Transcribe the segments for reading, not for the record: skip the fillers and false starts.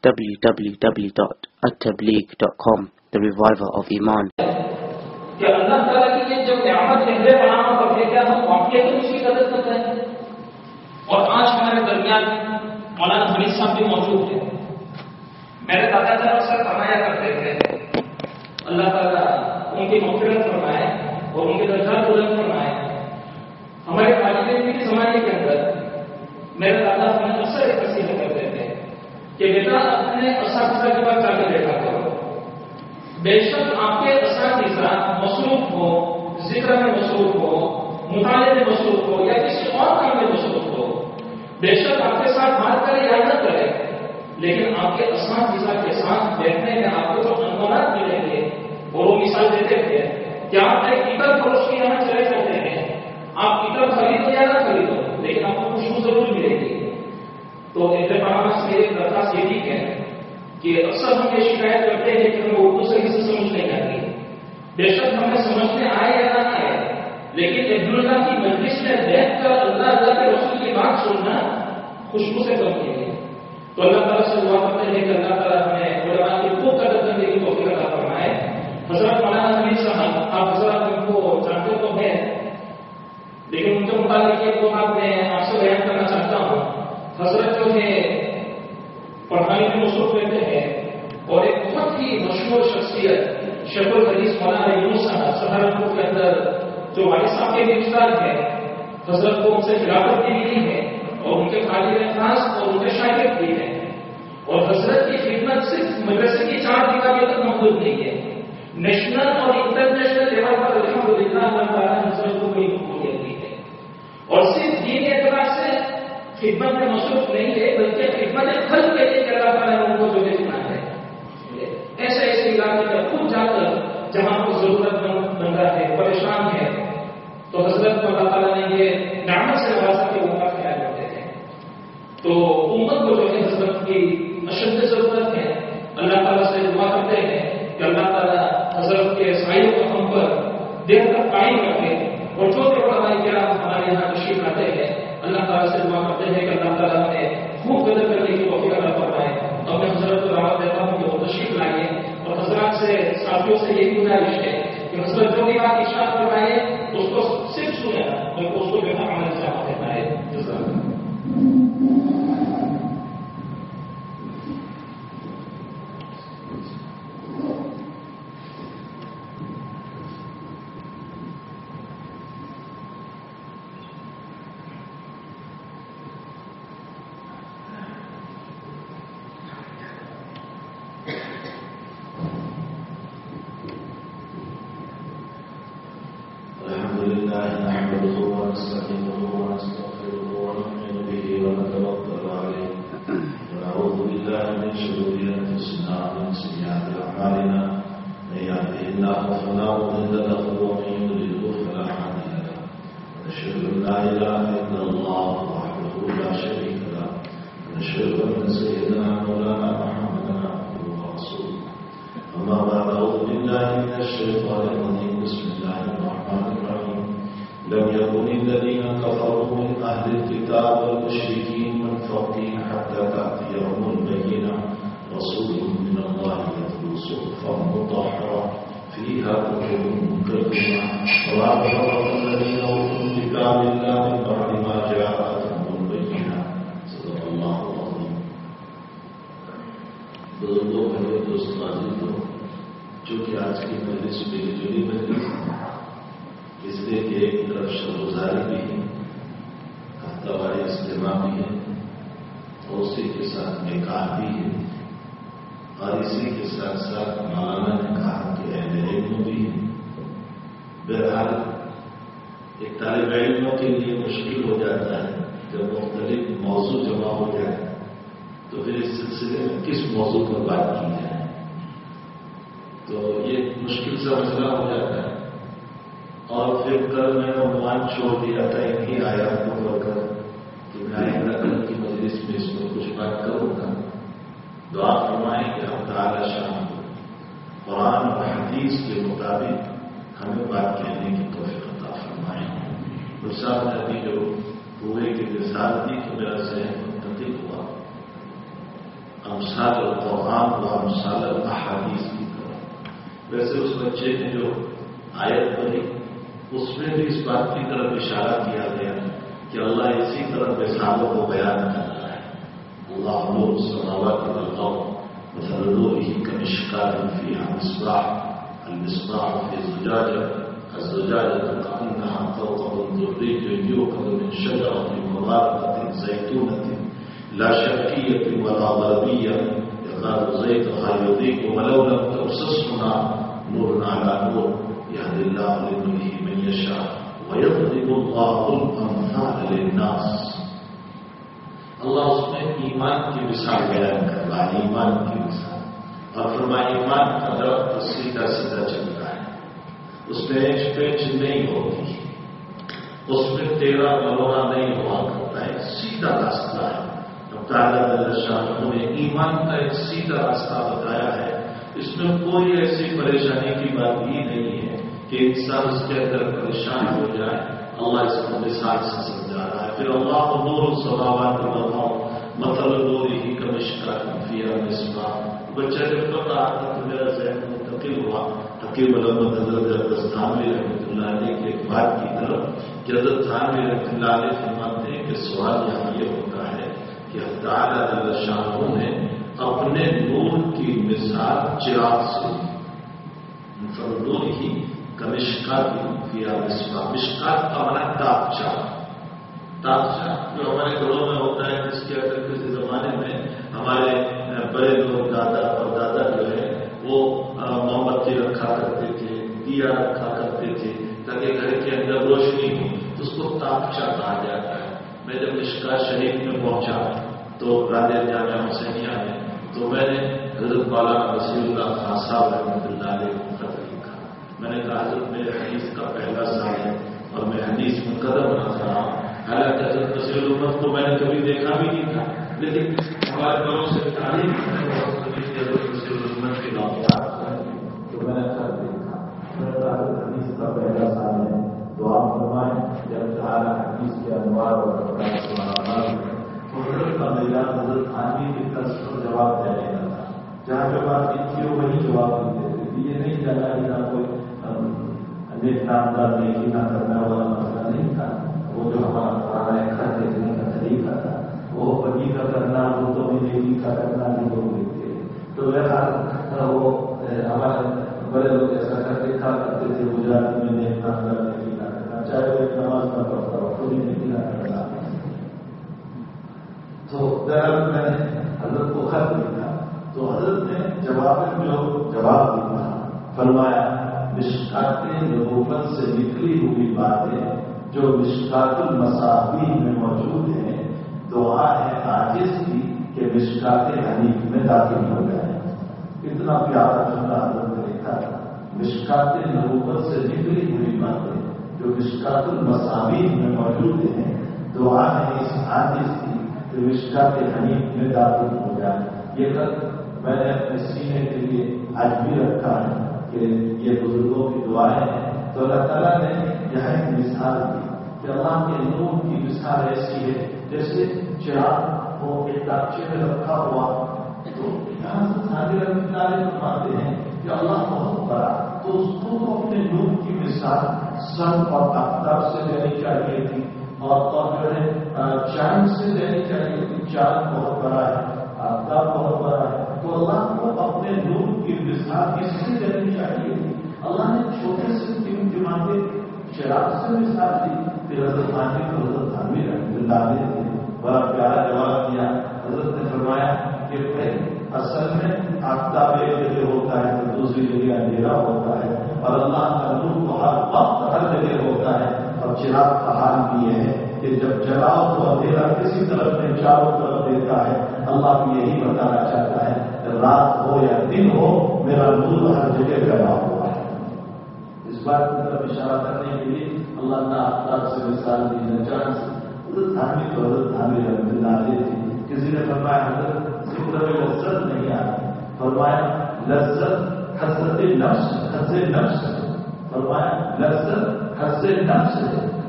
www.attableek.com, the reviver of Iman. کہ اللہ تعالیٰ کی یہ جب نعمت پہلے فراہم کرتے کیا ہم واقعی تو اس کی قدر کرتے ہیں. اور آج ہمارے درمیان مولانا حمید صاحب بھی موجود ہیں. میرے دادا جان اکثر فرمایا کرتے تھے اللہ تعالیٰ ان کی مغفرت فرمائے اور ان کے درجات بلند فرمائے. ہمارے طالب علم کے زمانے کے اندر میرے دادا ہمیں اکثر ایک نصیحت کرتے تھے کہ بیٹا اپنے اساتذہ کے پاس جا کے بیٹھا کرو. بے شک آپ کے اساتذہ مصروف ہو، ذکر میں مصروف ہو، مطالعے میں مصروف ہو یا کسی اور کام میں مصروف ہو، بے شک آپ کے ساتھ بات کرے یا نہ کرے، لیکن آپ کے اساتذہ کے ساتھ بیٹھنے میں آپ کو جو عنوانات ملیں گے. اور وہ مثال دیتے تھے کہ آپ ایک عطر فروش کے یہاں چلے جاتے ہیں، آپ عطر خریدو یا نہ خریدو لیکن آپ کو خوشبو ضرور ملے گی. تو ایسے پرامرش میری درخواست یہ بھی ہے کہ اکثر ہم یہ شکایت کرتے ہیں کہ ہمیں اردو صحیح سے سمجھ نہیں آتی. بے شک ہمیں سمجھ میں آئے یا نہ آئے، لیکن عبد اللہ کی مجلس میں بیٹھ کر اللہ کے رسول کی بات سننا خوشبو سے کم کی ہے. تو اللہ تعالیٰ سے دعا کرتے ہیں کہ اللہ تعالیٰ ہمیں علماء کی خوب قدر کرنے کی توفیق عطا فرمائے. حضرت مولانا حمید صاحب آپ حضرات ان کو جانتے تو ہیں، لیکن ان کے متعلق ایک دو بات میں آپ سے بیان کرنا چاہتا ہوں. حضرت جو ہے پڑھائی میں مصروف رہتے ہیں اور ایک بہت ہی مشہور شخصیت شیخ الحدیث مولانا یونس صاحب سہارنپور کے اندر جو والد صاحب کے رشتےدار ہیں، حضرت کو ان سے خلافت بھی ملی ہے اور ان کے خالد خاص اور ان کے شاگرد بھی ہیں. اور حضرت کی خدمت صرف مدرسے کی 4 دیواریوں تک محدود نہیں ہے، نیشنل اور انٹرنیشنل لیول پر الحمدللہ اللہ تعالیٰ نے حضرت کو بڑی قبولیت دی ہے. اور صرف دین اعتبار سے خدمت میں مصروف نہیں ہے بلکہ خدمت خلق کے لیے اللہ تعالیٰ نے ان کو جو دیکھنا ہے. ایسے ایسے علاقے میں خود جا کر جہاں کو ضرورت بندہ ہے، پریشان ہے، تو حضرت کو اللہ تعالیٰ نے یہ نعمت سے نوازا کے ان کا خیال کرتے ہیں. تو امت کو جو ہے حضرت کی اشد ضرورت ہے. اللہ تعالیٰ سے دعا کرتے ہیں کہ اللہ تعالیٰ حضرت کے سائے کو ہم پر دیر تک قائم رکھے. اور جو کہ علماء کرام ہمارے یہاں تشریف لاتے ہیں اللہ تعالیٰ سے دعا کرتے ہیں کہ اللہ تعالیٰ ہمیں خوب قدر کرنے کی توفیق عطا فرمائے. اور میں حضرت کو دعوت دیتا ہوں کہ وہ تشریف لائیے اور حضرات سے ساتھیوں سے یہی گزارش ہے کہ حضرت جو بھی بات ارشاد فرمائے اس کو صرف سنے بلکہ اس کو جو ہے عمل سے عمل کرنا ہے. جزاک اللہ. امثال القرآن و امثال الاحادیث کی طرح. ویسے اس بچے نے جو آیت پڑھی اس میں بھی اس بات کی طرف اشارہ کیا گیا کہ اللہ اسی طرح مثالوں کو بیان کرتا ہے. اللہ نور السماوات والارض مثل نوره كمشكاة فيها مصباح المصباح في زجاجة الزجاجة كأنها كوكب دري يوقد من شجرة مباركة زيتونة لا شرقية ولا غربية يكاد زيتها يضيء ولو لم تمسسه نار نور على نور يهدي الله لنوره من يشاء ويضرب الله الأمثال للناس. اللہ اس میں ایمان کی مثال بیان کر رہا ہے، ایمان کی مثال، اور فرمایا ایمان کا درخت سیدھا سیدھا چلتا ہے، اس میں ایچ پیچ نہیں ہوتی، اس میں تیرا ملونا نہیں ہوا کرتا ہے، سیدھا راستہ ہے. اب تعالیٰ شاہ نے ایمان کا ایک سیدھا راستہ بتایا ہے. اس میں کوئی ایسی پریشانی کی بات ہی نہیں ہے کہ انسان اس کے اندر پریشان ہو جائے. اللہ اس کو مثال سے سمجھا رہا ہے. پھر اللہ نور السماوات والارض مثل نوره كمشكاة فيها مصباح. بچہ جب پتہ آتا تو میرا ذہن منتقل ہوا حکیم علامہ حضرت تھانوی رحمۃ اللہ علیہ کی ایک بات کی طرف کہ حضرت تھانوی رحمۃ اللہ علیہ فرماتے ہیں کہ سوال یہاں یہ ہوتا ہے کہ تعالیٰ جل شانہ نے اپنے نور کی مثال چراغ سے مثل نوره كمشكاة فيها مصباح. مشکات کا معنی تاپچہ، تاپچہ جو ہمارے گھروں میں ہوتا ہے جس کے اگر کسی زمانے میں ہمارے بڑے لوگ دادا اور دادا جو ہے وہ موم بتی رکھا کرتے تھے، دیا رکھا کرتے تھے تاکہ گھر کے اندر روشنی ہو، تو اس کو تاپچہ کہا جاتا ہے. میں جب مشکات شریف میں پہنچا تو راجہ جامعہ حسینیہ میں تو میں نے حضرت مولانا رسول اللہ خان صاحب رحمۃ اللہ علیہ کو خط لکھا. میں نے کہا حضرت میرے حدیث کا پہلا سال ہے اور میں حدیث میں قدم رکھ رہا ہوں. حالانکہ حضرت نصیر الامت کو میں نے کبھی دیکھا بھی نہیں تھا، لیکن ہمارے بڑوں سے تعلیم حضرت نصیر الامت کے نوجوان تو میں نے خط دیکھا. میں نے کہا حدیث کا پہلا سال ہے تو آپ فرمائیں جب تعالیٰ حدیث کے انوار اور حضرت کا میدان حضرت خانوی کی طرز پر جواب دینے کا تھا. جہاں جو بات تھی وہ وہی جواب دیتے تھے. یہ نہیں جانا کہ نہ کوئی نیک نامدار نیکی نہ کرنے والا مسئلہ نہیں تھا. وہ جو ہمارا پرانا خط دیکھنے کا طریقہ تھا وہ پتی کا کرنا وہ تو بھی نیکی کا کرنا بھی لوگ دیکھتے. تو بہرحال وہ ہمارے بڑے لوگ ایسا کرتے تھا کرتے تھے گجرات میں نیک نامدار نیکی نہ کرنا، چاہے وہ ایک نماز نہ پڑھتا ہو تو بھی نیکی نہ کرنا. تو بہرحال میں نے حضرت کو خط لکھا تو حضرت نے جواب میں جو جواب دیا فرمایا مشکات نبوت سے نکلی ہوئی باتیں جو مشکات المصابیح میں موجود ہیں دعا ہے عاجز کی کہ مشکات حنیف میں داخل ہو جائے. اتنا پیارا جملہ حضرت نے لکھا تھا. مشکات نبوت سے نکلی ہوئی باتیں جو مشکات المصابیح میں موجود ہیں دعا ہے اس عاجز کی کہ مشکات حنیف میں داخل ہو جائے. یہ خط میں نے اپنے سینے کے لیے آج بھی رکھا ہے کہ یہ بزرگوں کی دعائیں ہیں. تو اللہ تعالیٰ نے یہاں ایک مثال دی کہ اللہ کے نور کی مثال ایسی ہے جیسے چراغ کو ایک تاکچے میں رکھا ہوا. تو یہاں سے سارے فرماتے ہیں کہ اللہ بہت بڑا تو اس کو اپنے نور کی مثال سن اور آفتاب سے دینی چاہیے تھی اور جو ہے چاند سے دینی چاہیے تھی. چاند بہت بڑا ہے، آفتاب بہت بڑا ہے، تو اللہ کو اپنے نور کی مثال کس سے دینی چاہیے تھی. اللہ نے چھوٹے سے تین جماعتے چراغ سے مثال دی. پھر حضرت خانوی کو حضرت تھانوی رحمۃ اللہ علیہ نے بڑا پیارا جواب دیا. حضرت نے فرمایا کہ اصل میں آفتاب ایک جگہ ہوتا ہے تو دوسری جگہ اندھیرا ہوتا ہے اور اللہ کا نور تو ہر وقت ہر جگہ ہوتا ہے. اور چراغ کا حال بھی یہ ہے کہ جب جلاؤ تو اندھیرا کسی طرف میں چاروں طرف دیتا ہے. اللہ بھی یہی بتانا چاہتا ہے رات ہو یا دن ہو میرا نور ہر جگہ پھیلا ہوا ہے. اس بات کی طرف اشارہ کرنے کے لیے اللہ نے آفتاب سے مثال دی ہے. چاند سے حضرت تھانوی تو حضرت تھانوی رحمۃ اللہ علیہ تھی. کسی نے فرمایا حضرت ذکر میں لذت نہیں آئی. فرمایا لذت حضرت نفس حضرت نفس. فرمایا لذت حضرت نفس.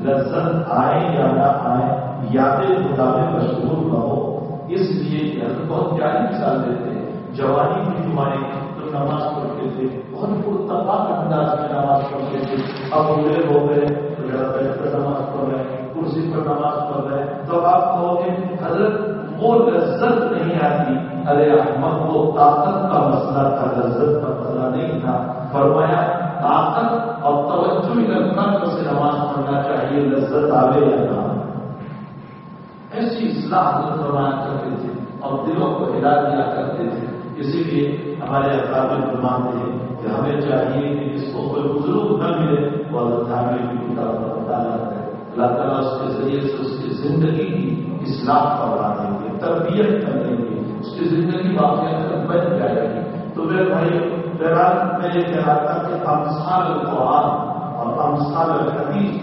لذت آئے یا نہ آئے یاد خدا میں مشغول رہو. اس لیے کہ حضرت بہت پیاری مثال دیتے ہیں. جوانی کی ہمارے تو نماز پڑھتے تھے, بہت پرتفاق انداز میں نماز پڑھتے تھے. اب بوڑھے ہو گئے تو ذرا بیٹھ کر نماز پڑھ رہے ہیں, کرسی پر نماز پڑھ رہے ہیں, تو آپ کہو گے حضرت وہ لذت نہیں آتی. ارے احمد وہ طاقت کا مسئلہ تھا, لذت کا مسئلہ نہیں تھا. فرمایا طاقت اور توجہ القلب سے نماز پڑھنا چاہیے, لذت آوے یا نہ. ایسی اصلاح حضرت فرمایا کرتے تھے اور دلوں کو ہلا دیا کرتے تھے. اسی لیے ہمارے اکابر فرماتے ہیں کہ ہمیں چاہیے کہ جس کو کوئی بزرگ نہ ملے وہ اللہ تعالیٰ کی کتاب کا مطالعہ کرے. اللہ تعالیٰ اس کے ذریعے سے اس کی زندگی کی اصلاح کروا دیں گے, تربیت کر دیں گے, اس کی زندگی واقعات بن جائے گی. تو میرے بھائی بہرحال میں یہ کہہ رہا تھا کہ امثال القرآن اور امثال الحدیث,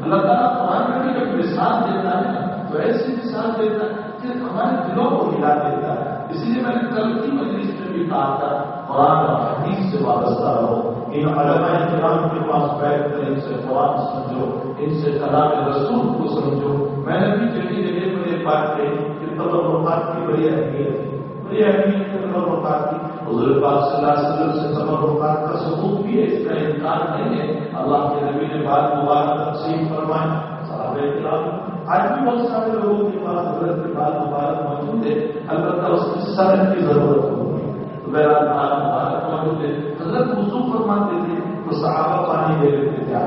اللہ تعالیٰ قرآن میں بھی جب مثال دیتا ہے تو ایسی مثال دیتا ہے کہ ہمارے دلوں کو ہلا دیتا ہے. اسی لیے میں نے کل کی مجلس میں بھی کہا تھا قرآن اور حدیث سے وابستہ رہو. ان علماء کرام کے پاس بیٹھ کر ان سے قرآن سمجھو, ان سے کلام رسول کو سمجھو. میں نے بھی جگہ جگہ پر یہ بات کہی کہ تبرکات کی بڑی اہمیت ہے, بڑی اہمیت ہے تبرکات کی. حضور پاک صلی اللہ علیہ وسلم سے تبرکات کا ثبوت بھی ہے, اس کا انکار نہیں ہے. اللہ کے نبی نے بات مبارک تقسیم فرمائی. صحابہ کرام آج بھی بہت سارے لوگوں کے پاس حضرت کے بال مبارک موجود ہے, البتہ اس کی سند کی ضرورت ہوگی. تو بہرحال بال مبارک موجود ہے. حضرت وضو فرماتے تھے تو صحابہ پانی دے لیتے تھے,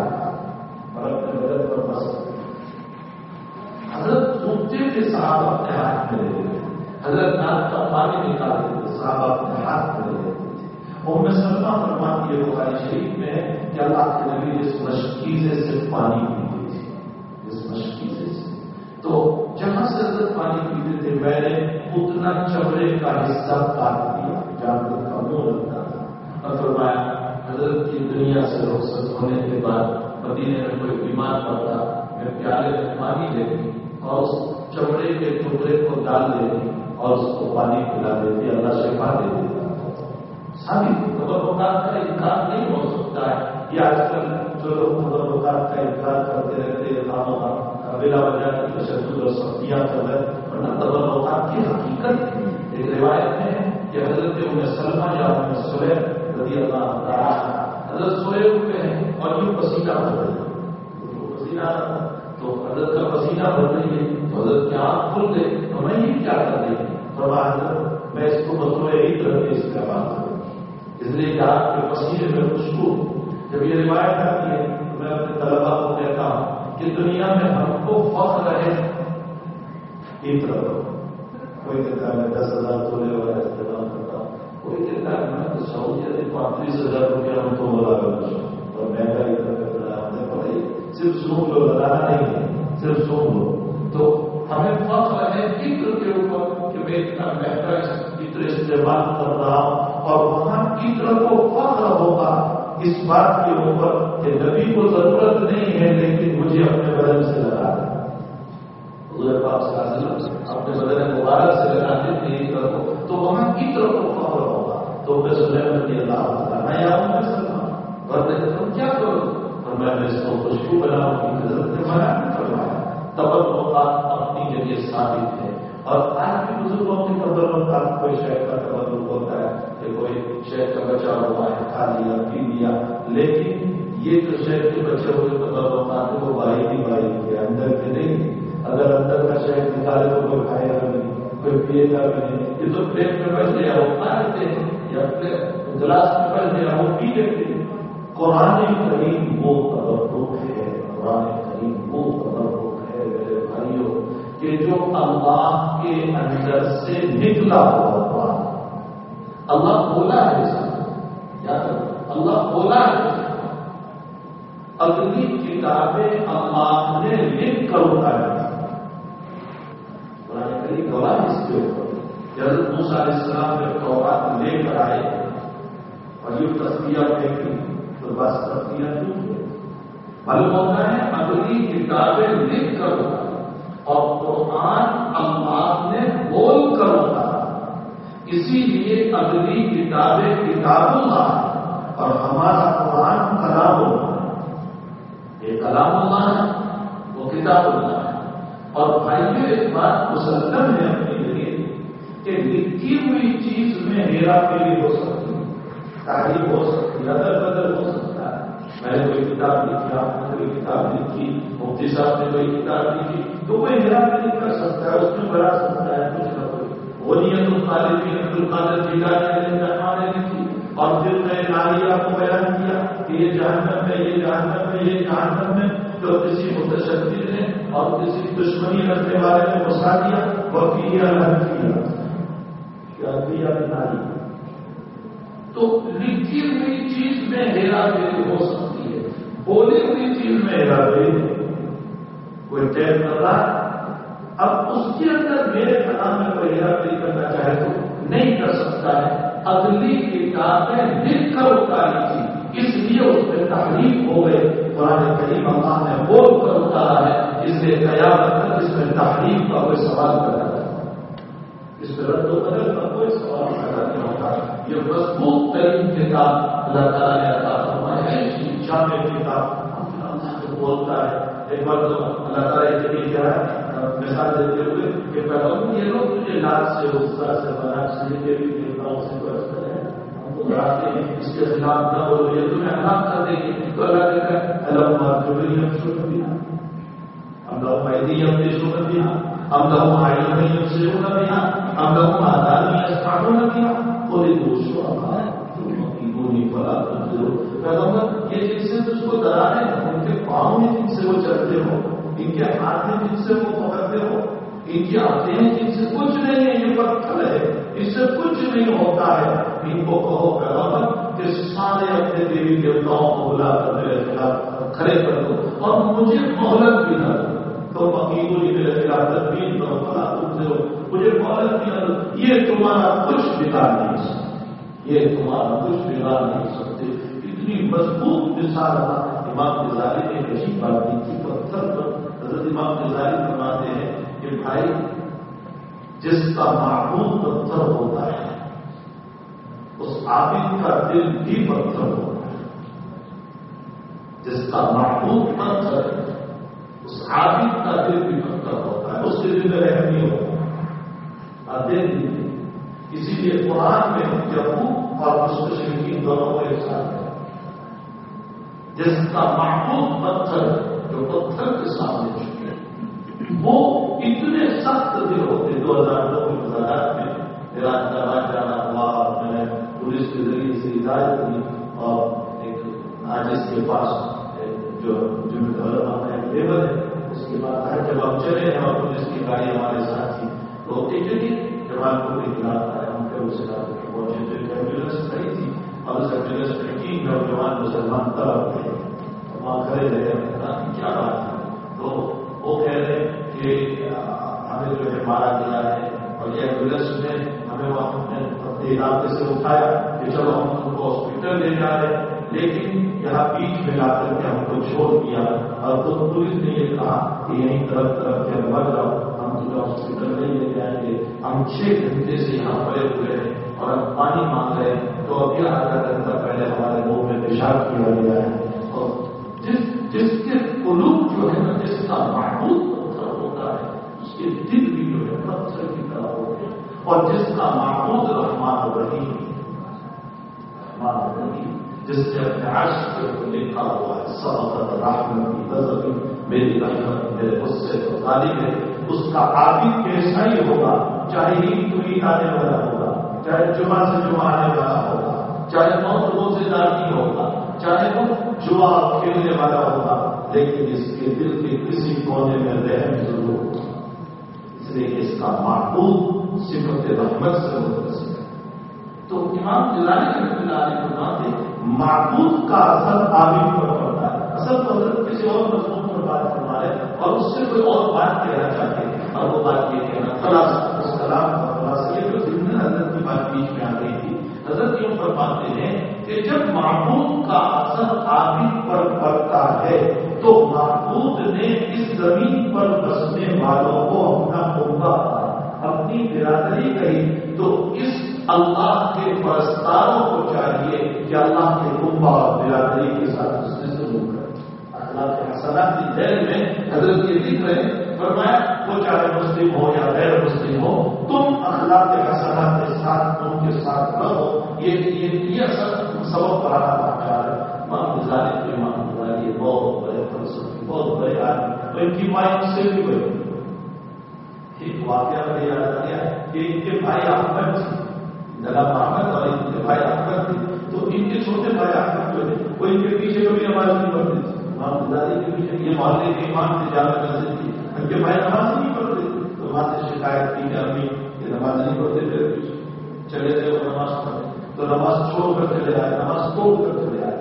برف پر بس حضرت سوچتے تھے, صحابہ اپنے ہاتھ میں لے لیتے تھے. حضرت ناک کا پانی نکالتے تھے, صحابہ اپنے ہاتھ میں لے لیتے تھے. ام سلمہ فرماتی ہے بخاری شریف میں کہ اللہ کے نبی اس مشکیزے سے پانی پیتے تھے, اس مشکیزے سے. تو جہاں سے حضرت پانی پیتے تھے میں نے اتنا چمڑے کا حصہ کاٹ دیا جہاں تک کا منہ لگتا تھا. اور فرمایا حضرت کی دنیا سے رخصت ہونے کے بعد مدینے میں کوئی بیمار پڑتا, میں پیالے میں پانی لیتی اور اس چمڑے کے ٹکڑے کو ڈال دیتی اور اس کو پانی پلا دیتی, اللہ شفا دے دیتا. ساری تبرکات کا انکار نہیں ہو سکتا ہے. یہ آج کل جو لوگ تبرکات کا انکار کرتے رہتے ہیں کاموں کا بلا وجہ کی تشدد اور سختیاں کر رہے, ورنہ تبرکات کی حقیقت ایک روایت ہے کہ حضرت ام سلمہ یا ام سلیم رضی اللہ تعالیٰ حضرت سوئے ہوئے ہیں اور یہ پسینہ بھر رہے ہیں, پسینہ تو حضرت کا پسینہ بھر رہی ہے تو حضرت کی آنکھ کھل گئی. تو میں یہ کیا کر رہی ہوں, فرمایا حضرت میں اس کو بطور عید رکھ کے اس کا بات کروں, اس لیے کہ آپ کے پسینے میں خوشبو. جب یہ روایت آتی ہے تو میں اپنے طلبا کو کہتا ہوں کہ دنیا میں ہم کو فخر ہے عید رکھو. کوئی کہتا ہے میں 10,000 تولے والا استعمال کرتا ہوں, کوئی کہتا ہے میں تو سعودیہ 35,000 روپیہ ہم کو بولا کرتا ہوں اور مہنگا عید رکھنا پڑے. صرف سن لو, لگانا نہیں ہے, صرف سن لو. تو ہمیں فخر ہے عطر کے اوپر کہ میں اتنا مہنگا عطر استعمال کر رہا ہوں, اور وہاں عطر کو فخر ہوگا اس بات کے اوپر کہ نبی کو ضرورت نہیں ہے لیکن مجھے اپنے بدن سے لگا دیں. حضور پاک صلی اللہ علیہ وسلم اپنے بدن مبارک سے لگاتے تھے عطر کو, تو وہاں عطر کو فخر ہوگا. تو میں سلیم رضی اللہ تعالیٰ میں یا ام سلمہ ورنہ تم کیا کرو, اور میں اس کو خوشبو بناؤں کی حضرت نے منع نہیں فرمایا. تبرکات اپنی جگہ ثابت ہے, اور آج بھی بزرگوں کے تبرکات کوئی شہر کا تبرک ہوتا ہے کہ کوئی شہر کا بچا ہوا ہے, کھا لیا پی لیا, لیکن یہ جو شہر کے بچے ہوئے تبرکات ہیں وہ باہری کے اندر کے نہیں. اگر اندر کا شہر نکالے تو کوئی کھائے گا نہیں, کوئی پیے گا بھی نہیں. یہ تو پلیٹ میں بچ گیا وہ کھا لیتے ہیں, یا گلاس میں بچ گیا وہ پی لیتے ہیں. قرآن کریم وہ تبرک ہے, قرآن کریم وہ تبرک ہے میرے بھائیوں کہ جو اللہ کے اندر سے نکلا ہوا قرآن. اللہ بولا ہے, یاد اللہ بولا ہے. اگلی کتابیں اللہ نے لکھ کر اتاری. قرآن کریم گواہ اس کے اوپر. حضرت موسیٰ علیہ السلام جب تورات لے کر آئے اور یہ تصویہ پھینکی تو بس تصویہ ٹوٹ گئی. معلوم ہوتا ہے اگلی کتابیں لکھ کر اتاری, اور قرآن اللہ نے بول کر اتارا. اسی لیے اگلی کتابیں کتاب اللہ اور ہمارا قرآن کلام اللہ. یہ کلام اللہ ہے, وہ کتاب اللہ ہے. اور بھائیوں ایک بات مسلم ہے اپنے لیے کہ لکھی ہوئی چیز میں ہیرا پھیری ہو سکتی ہے، تحریف ہو سکتی ہے، ادر بدل ہو سکتا ہے. میں نے کوئی کتاب لکھی، آپ نے کوئی کتاب لکھی، مفتی صاحب نے کوئی کتاب لکھی، تو کوئی ہیرا پھیری کر سکتا ہے، اس میں بڑھا سکتا ہے کچھ نہ کوئی. غنیت الطالبین عبد القادر جیلانی نے لکھی اور پھر میں ناریہ کو بیان کیا کہ یہ جہنم میں، یہ جہنم میں، یہ جہنم میں. تو کسی متشدد نے اور کسی دشمنی رکھنے والے نے غصہ دیا، وکیل کیا ناری. تو لکھی ہوئی چیز میں ہیرا پھیری ہو سکتی ہے، بولی ہوئی چیز میں ہیرا پھیری. کوئی ٹیپ کر رہا ہے، اب اس کے اندر میرے کلام میں کوئی ہیرا پھیری کرنا چاہے تو نہیں کر سکتا ہے. اگلی کتابیں لکھ کر اتاری تھی، اس لیے اس میں تحریف ہو گئے. قرآن کریم اللہ نے بول کر اتارا ہے، اس لیے قیامت تک اس میں تحریف کا کوئی سوال پیدا نہیں، اس میں رد و بدل کا کوئی سوال پیدا نہیں ہوتا. یہ مضبوط ترین کتاب اللہ تعالیٰ نے عطا فرمائی ہے، جامع کتاب. اللہ سے بولتا ہے. ایک بار تو اللہ تعالیٰ یہ کیا ہے مثال دیتے ہوئے کہ پیغمبر یہ لوگ تجھے لات سے، غصہ سے، بناک سے، تیری دیوتاؤں سے برستے ہیں، ہم کو ڈراتے ہیں، اس کے خلاف نہ بولو، یہ تمہیں ہلاک کر دے گی. تو اللہ کہتا ہے اللہم ارجلہم یبصرون بہا، ام لہم ایدی یبطشون بہا، ام لہم اعین یبصرون بہا، ام لہم آذان یسمعون بہا، قل ادعوا شرکاءکم ثم کیدونی فلا تنظرون. پیغمبر یہ جن سے تجھ کو ڈرا ہے، ان کے پاؤں میں جن سے وہ چلتے ہو، ان کے ہاتھ میں جن سے وہ پکڑتے ہو، ان کی آنکھیں جن سے کچھ نہیں ہے، یہ پتھر ہے، اس سے کچھ نہیں ہوتا ہے. ان کو کہو پیغمبر کہ سارے اپنے دیوی دیوتاؤں کو بلا کر میرے خلاف کھڑے کر دو اور مجھے مہلت بھی نہ دو. تو فقیروں میرے خلاف تدبیر کرو، بلا تم سے مجھے مہلت بھی نہ دو. یہ تمہارا کچھ بگاڑ نہیں سکتے، یہ تمہارا کچھ بگاڑ نہیں سکتے. اتنی مضبوط مثال امام غزالی نے عجیب بات دی تھی پتھر پر. حضرت امام غزالی فرماتے ہیں کہ بھائی جس کا معبود پتھر ہوتا ہے اس عابد کا دل بھی پتھر ہوتا ہے. جس کا معبود پتھر ہے اس عابد کا دل بھی پتھر ہوتا ہے، اس کے دل میں رحم نہیں ہوتا. دل اسی لیے قرآن میں یعقوب اور مستشرقین دونوں کو ایک ساتھ ہے. جس کا معبود پتھر جو پتھر کے سامنے چکے وہ اتنے سخت دل ہوتے. 2002 کے مزارات میں میرا جانا ہوا، میں نے پولیس کے ذریعے سے ہدایت دی اور ایک عاجز کے پاس جو لیبر ہے اس کے بعد ہے جب ہم چلے ہیں اور پولیس کی گاڑی ہمارے ساتھ تھی تو جوان کو بھی دلاتا ہے. ہم پھر اسے پہنچے تو ایمبولینس کھڑی تھی اور اس ایمبولینس میں 3 نوجوان مسلمان طرف تھے، وہاں کھڑے رہے. کیا بات ہے؟ تو وہ کہہ رہے کہ ہمیں جو ہے مارا گیا ہے اور یہ ایمبولینس میں ہمیں وہاں اپنے علاقے سے اٹھایا کہ چلو ہم ان کو ہاسپٹل لے جا رہے ہیں، لیکن یہاں بیچ میں لا کر کے ہم کو چھوڑ دیا اور تو پولیس نے یہ کہا کہ یہیں طرف کے مر جاؤ، ہم تمہیں ہاسپٹل نہیں لے جائیں گے. ہم 6 گھنٹے سے یہاں پڑے ہوئے ہیں اور ہم پانی مانگ رہے ہیں تو ابھی آدھا گھنٹہ پہلے ہمارے منہ میں پیشاب کیا گیا ہے. اور جس کے قلوب جو ہے نا، جس کا معبود پتھر ہوتا ہے اس کے دل بھی جو ہے پتھر کی طرح ہوتے ہیں. اور جس کا معبود رحمان الرحیم جس نے اپنے عرش کے اوپر لکھا ہوا ہے سبقت رحمتی غضبی، میری رحمت میرے غصے کو غالب ہے، اس کا عابد کیسا ہی ہوگا، چاہے عید کو عید آنے والا ہوگا، چاہے جمعہ سے جمعہ آنے والا ہوگا، چاہے 9 روزے دار نہیں ہوگا، چاہے وہ جوا کھیلنے والا ہوگا، لیکن اس کے دل کے کسی کونے میں رحم ضرور ہوگا. اس لیے اس کا معبود صفت رحمت سے متصل ہے. تو امام غزالی رحمۃ اللہ علیہ فرماتے معبود کا اثر عابد پر پڑتا ہے. اصل تو حضرت کسی اور مضمون پر بات فرما رہے اور اس سے کوئی اور بات کہنا چاہتے ہیں، اور وہ بات یہ کہنا خلاصہ اس کلام کا خلاصہ یہ جو ضمن حضرت کی بات بیچ میں آ گئی تھی. حضرت یوں فرماتے ہیں کہ جب معبود کا اثر عابد پر پڑتا ہے تو معبود نے اس زمین پر بسنے والوں کو اپنا قربہ اپنی برادری کہی، تو اس اللہ کے پرستاروں کو چاہیے کہ اللہ کے قربہ اور برادری کے ساتھ اس نے سلوک کرے. اللہ کے حسنات کی ذیل میں حضرت یہ لکھ رہے فرمایا وہ چاہے مسلم ہو یا غیر مسلم ہو، تم اخلاق حسنہ کے ساتھ ان کے ساتھ رہو. یہ اصل سبق پڑھانا پڑتا ہے. امام غزالی بہت بڑے فلسفی، بہت بڑے آدمی، ان کی مائنڈ سے بھی بڑی. ایک واقعہ مجھے یاد آ گیا کہ ان کے بھائی احمد تھے، جناب احمد اور ان کے بھائی احمد تھے. تو ان کے چھوٹے بھائی احمد جو تھے وہ ان کے پیچھے کبھی نماز نہیں پڑھتے تھے. امام غزالی کے پیچھے یہ محلے کے امام سے جامع مسجد تھی، ان کے بھائی نماز نہیں پڑھتے تھے. تو وہاں سے شکایت کی کہ امی یہ نماز نہیں پڑھتے تھے، چلے گئے وہ نماز پڑھتے. تو نماز چھوڑ کر چلے آئے، نماز توڑ کر چلے آئے.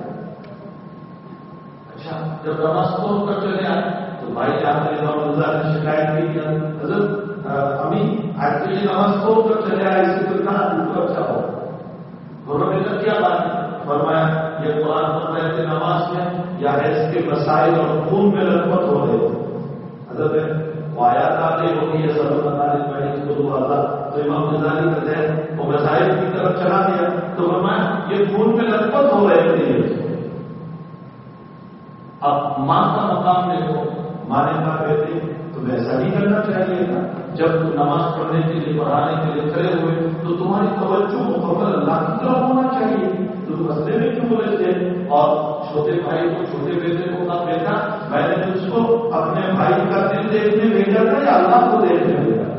اچھا جب نماز توڑ کر چلے آئے تو بھائی جان نے امام غزالی نے شکایت کی کہ حضرت امی آج تو یہ نماز توڑ کر چلے آئے، اس سے تو کہاں بالکل اچھا ہو. دونوں نے کہا کیا بات ہے؟ فرمایا یہ قرآن پڑھ رہے تھے نماز میں یا حیض کے مسائل اور خون میں لطمت ہو رہے تھے. حضرت وہ آیات آگے ہوگی یہ سب بتانے میں اس کو اللہ. تو امام غزالی کا ذہن وہ مسائل کی طرف چلا دیا. تو فرمایا یہ خون میں لطمت ہو رہے تھے. اب ماں کا مقام دیکھو، ماں نے کہا بیٹے تمہیں ایسا نہیں کرنا چاہیے تھا. جب تم نماز پڑھنے کے لیے پڑھانے کے لیے کھڑے ہوئے تو تمہاری توجہ مکمل اللہ کی طرف ہونا چاہیے. تم مسئلے میں کیوں بولے تھے؟ اور چھوٹے بھائی کو، چھوٹے بیٹے کو کہا بیٹا میں نے تجھ کو اپنے بھائی کا دل دیکھنے بھیجا تھا یا اللہ کو دیکھنے بھیجا تھا؟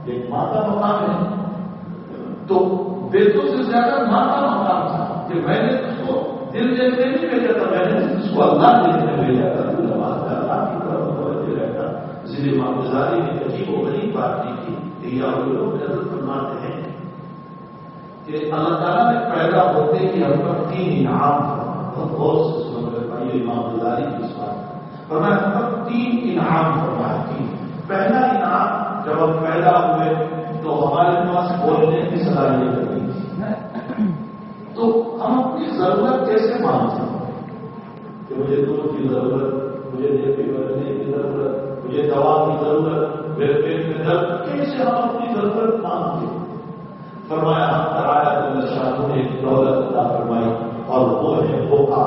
ایک ماں کا مقام ہے. تو بیٹوں سے زیادہ ماں کا مقام تھا کہ میں نے تجھ کو دل دیکھنے نہیں بھیجا تھا، میں نے تجھ کو اللہ دیکھنے بھیجا تھا. تو نماز کا اللہ کی طرف متوجہ رہتا. اس لیے امام غزالی نے عجیب و غریب بات کی کہ یا وہ لوگ حضرت فرماتے ہیں کہ اللہ تعالیٰ نے پیدا ہوتے ہی ہم پر 3 انعام بہت غور سے سن کر بھائی امام غزالی کی اس بات پر میں ہم پر 3 انعام فرمایا. 3 پہلا انعام جب ہم پیدا ہوئے تو ہمارے پاس بولنے کی صلاحیت نہیں تھی. تو ہم اپنی ضرورت کیسے مانتے ہیں کہ مجھے دودھ کی ضرورت، مجھے نیپی بدلنے کی ضرورت، مجھے دوا کی ضرورت، میرے پیٹ میں درد، کیسے ہم اپنی ضرورت مانتے ہیں؟ فرمایا ہم کرایا تو شاہوں نے ایک دولت عطا فرمائی اور وہ ہے بھوکا،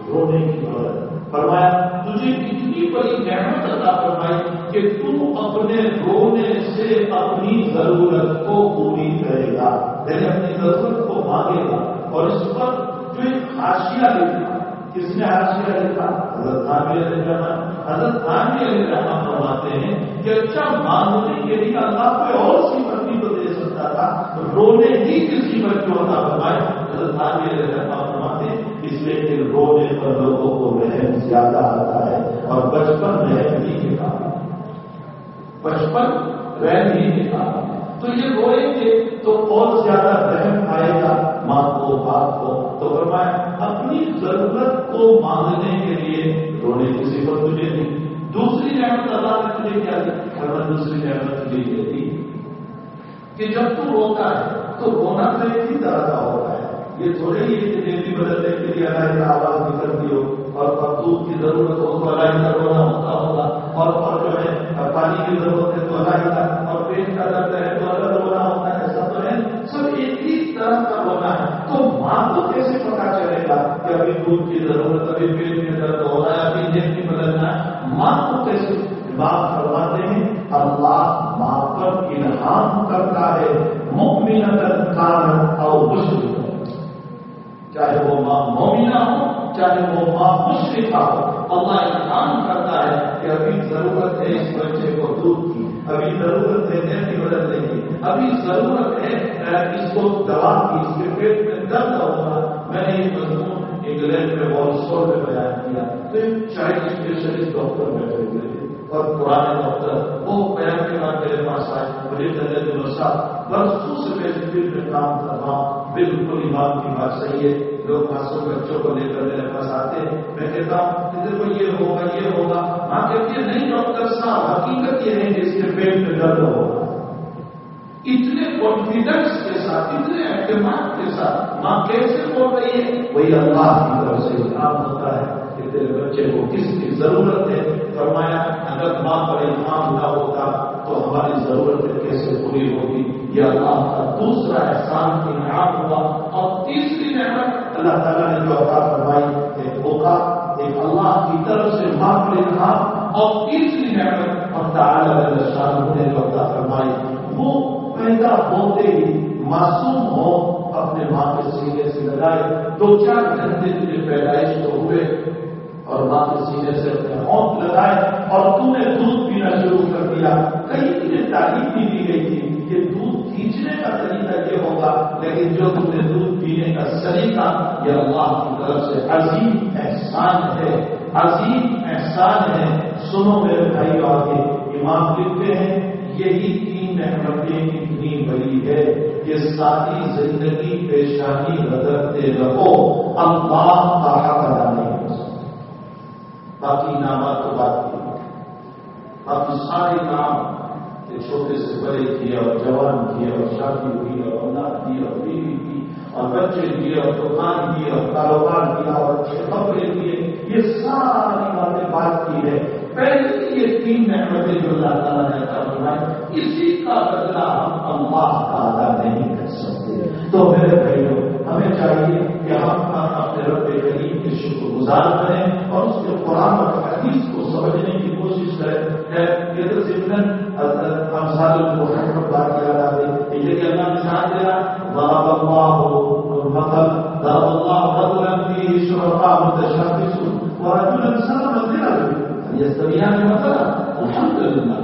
رونے کی دولت. فرمایا تجھے اتنی بڑی نعمت عطا فرمائی کہ تو اپنے رونے سے اپنی ضرورت کو پوری کرے گا، یعنی اپنی ضرورت کو مانگے گا. اور اس پر جو ایک حاشیہ لکھا، کس نے حاشیہ لکھا؟ حضرت تھانوی علیہ الرحمن. حضرت تھانوی علیہ الرحمن فرماتے ہیں کہ اچھا مانگنے کے لیے اللہ کوئی اور صفت بھی تو دے سکتا تھا، رونے ہی کی صفت کیوں عطا فرمائے؟ حضرت تھانوی علیہ الرحمن فرماتے ہیں اس لیے کہ رونے پر لوگوں کو رحم زیادہ آتا ہے اور بچپن رحم ہی کے کام، بچپن رحم ہی کے کام. تو یہ روئیں گے تو اور زیادہ رحم آئے گا ماں کو، باپ کو. تو فرمایا اپنی ضرورت کو مانگنے کے لیے رونے کی صفت تجھے دی. دوسری نعمت اللہ نے تجھے کیا دی؟ دوسری نعمت تجھے یہ دی کہ جب تو روتا ہے تو رونا تو ایک ہی طرح کا ہوتا ہے. یہ تھوڑے ہی نیتی بدلنے کے لیے علیحدہ آواز نکلتی ہو اور دودھ کی ضرورت ہو تو علیحدہ رونا ہوتا ہوگا، اور جو ہے پانی کی ضرورت ہے تو علیحدہ، اور پیٹ کا درد ہے تو الگ رونا ہوتا ہے. ایسا تو ہے سب ایک ہی طرح کا رونا ہے. تو ماں کو کیسے پتا چلے گا کہ ابھی دودھ کی ضرورت، ابھی پیٹ میں درد ہو رہا ہے، ابھی نیتی بدلنا ہے؟ ماں کو کیسے؟ بات فرماتے ہیں اللہ ماں پر الہام کرتا ہے، مؤمنۃ کانت او مشرکہ، چاہے وہ ماں مومنہ ہو چاہے وہ ماں مشرکہ ہو. اللہ الہام کرتا ہے کہ ابھی ضرورت ہے اس بچے کو دودھ کی، ابھی ضرورت ہے نیتی بدلنے کی، ابھی ضرورت ہے اس کو دوا کی، اس کے پیٹ میں درد ہوگا. میں نے یہ مضمون انگلینڈ میں وارسول میں بیان کیا تو ایک چائلڈ اسپیشلسٹ ڈاکٹر بیٹھے ہوئے تھے اور پرانے ڈاکٹر وہ بیان کے بعد میرے پاس آئے. مجھے چلے دنوں صاحب برسوں سے میں فیلڈ میں کام کر رہا ہوں، بالکل امام کی بات صحیح ہے. لوگ خاصوں بچوں کو لے کر میرے پاس آتے ہیں، میں کہتا ہوں ادھر کو یہ ہوگا یہ ہوگا. ماں کہتی ہے نہیں ڈاکٹر صاحب حقیقت یہ ہے کہ اس کے پیٹ میں درد ہوگا. اتنے کانفیڈنس کے ساتھ، اتنے اعتماد کے ساتھ ماں کیسے بول رہی ہے؟ وہی اللہ کی طرف سے الہام ہوتا ہے کہ تیرے بچے کو کس کی ضرورت ہے. فرمایا اگر ماں پر الہام نہ ہوتا تو ہماری ضرورتیں کیسے پوری ہوگی؟ یہ اللہ کا دوسرا احسان انعام ہوا. اور تیسری نعمت اللہ تعالیٰ نے جو عطا فرمائی ایک موقع، ایک اللہ کی طرف سے ماں پر الہام. اور تیسری نعمت تعالی جل شانہ نے عطا فرمائی، وہ پیدا ہوتے ہی معصوم ہو اپنے ماں کے سینے سے لگائے، 2-4 گھنٹے تجھے پیدائش کو ہوئے اور ماں کے سینے سے اپنے ہونٹ لگائے اور تم نے دودھ پینا شروع کر دیا. کہیں تجھے تعلیم بھی دی گئی تھی کہ دودھ کھینچنے کا طریقہ یہ ہوگا، لیکن جو تم نے دودھ پینے کا طریقہ، یہ اللہ کی طرف سے عظیم احسان ہے، عظیم احسان ہے. سنو میرے بھائی، آگے امام لکھتے ہیں یہی 3 نعمتیں اتنی بڑی ہے کہ ساری زندگی پیشانی رگڑتے رہو، اللہ کا حق ادا نہیں ہو سکتا. باقی انعامات تو بات کی، باقی سارے نام کہ چھوٹے سے بڑے کیے اور جوان کیے اور شادی ہوئی اور اولاد دی اور بیوی کی اور بچے دیے اور دکان دیے اور کاروبار کیا اور اچھے کپڑے دیے، یہ ساری باتیں بات کی ہے. پہلے یہ 3 نعمتیں جو اللہ تعالیٰ نے عطا فرمائی، اسی کا بدلہ ہم اللہ کا ادا نہیں کر سکتے. تو میرے بھائیوں، ہمیں چاہیے کہ ہم اپنے رب کریم کے شکر گزار کریں اور اس کے قرآن اور حدیث کو سمجھنے کی کوشش کریں. یہ تو صرف امثال المحمد بات کیا جاتا ہے، یہ کہ اللہ مثال دے رہا ضرب اللہ رجلا فيه شركاء متشاكسون ورجلا سلما لرجل يستويان مثلا الحمد للہ.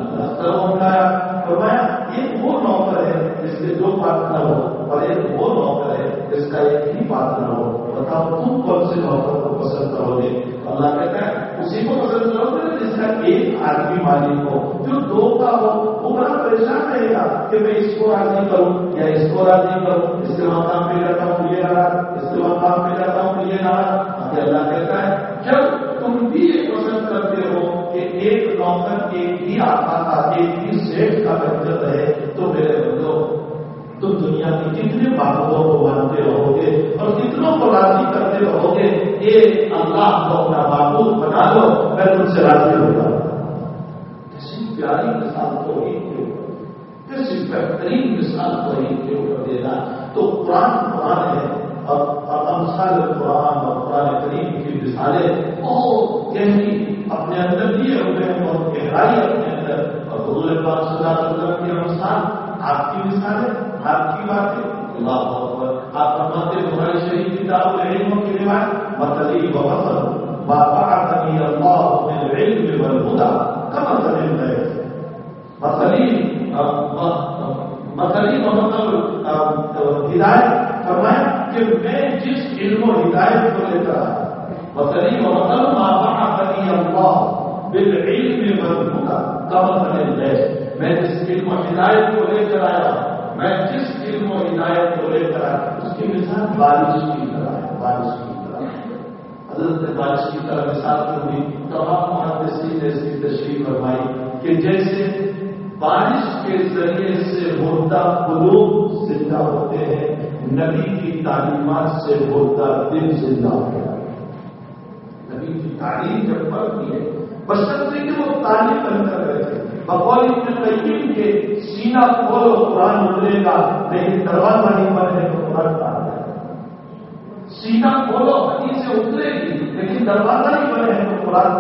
فرمایا ایک وہ نوکر ہے جس کے 2 پارٹنر ہو اور ایک وہ نوکر ہے جس کا ایک ہی پارٹنر ہو. بتاؤ تم کون سے نوکر کو پسند کرو گے؟ اللہ کہتا ہے اسی کو پسند کرو گے جس کا ایک آدمی مالک ہو. جو 2 کا ہو وہ بڑا پریشان رہے گا کہ میں اس کو راضی کروں یا اس کو راضی کروں، اس کے مقام پہ جاتا ہوں یہ نہ، اس کے مقام پہ جاتا ہوں یہ نہ. اللہ کہتا ہے جب تم بھی یہ پسند کرتے ہو کہ ایک نوکر ایک ہی آقا کا، ایک ہی سیٹ کا بچت ہے، تو میرے بندو تم دنیا کی کتنے باتوں کو مانتے رہو گے اور کتنوں کو راضی کرتے رہو گے. ایک اللہ کو اپنا معبود بنا لو، میں تم سے راضی ہوگا. کیسی پیاری مثال توحید کے اوپر، کیسی بہترین مثال توحید کے اوپر دینا. تو قرآن ہے اور امثال قرآن اور قرآن کریم کی مثالیں بہت گہری اپنے اندر لیے ہوئے ہیں، بہت گہرائی اپنے اندر. اور حضور پاک صلی اللہ علیہ وسلم کی مثال، آپ کی مثالیں، آپ کی باتیں، اللہ اکبر. آپ فرماتے بخاری شریف کتاب العلم کی روایت، مثلی ومثل ما بعثنی اللہ من العلم والہدی کمثل الغیث. مثلی ومثل ہدایت، فرمایا کہ میں جس علم و ہدایت کو لے کر آیا، مثلی ومثل ما بعثنی اللہ بالعلم والہدی کمثل الغیث، میں جس علم و ہدایت کو لے کر آیا، میں جس علم و ہدایت کو لے کر آیا، اس کی مثال بارش کی طرح ہے. بارش کی طرح حضرت نے بارش کی طرح مثال کی ہوئی. تمام محدثین نے اس کی تشریح فرمائی کہ جیسے بارش کے ذریعے سے مردہ قلوب زندہ ہوتے ہیں، نبی کی تعلیمات سے مردہ دل زندہ ہو گیا. نبی کی تعلیم جب پڑھتی ہے بشرطے کہ وہ تعلیم بن کر رہے تھے. بقول ابن قیم کے سینہ کھولو قرآن اترے گا، لیکن دروازہ نہیں بنے تو قرآن آ جائے گا. سینہ کھولو حدیث اترے گی، لیکن دروازہ نہیں بنے تو قرآن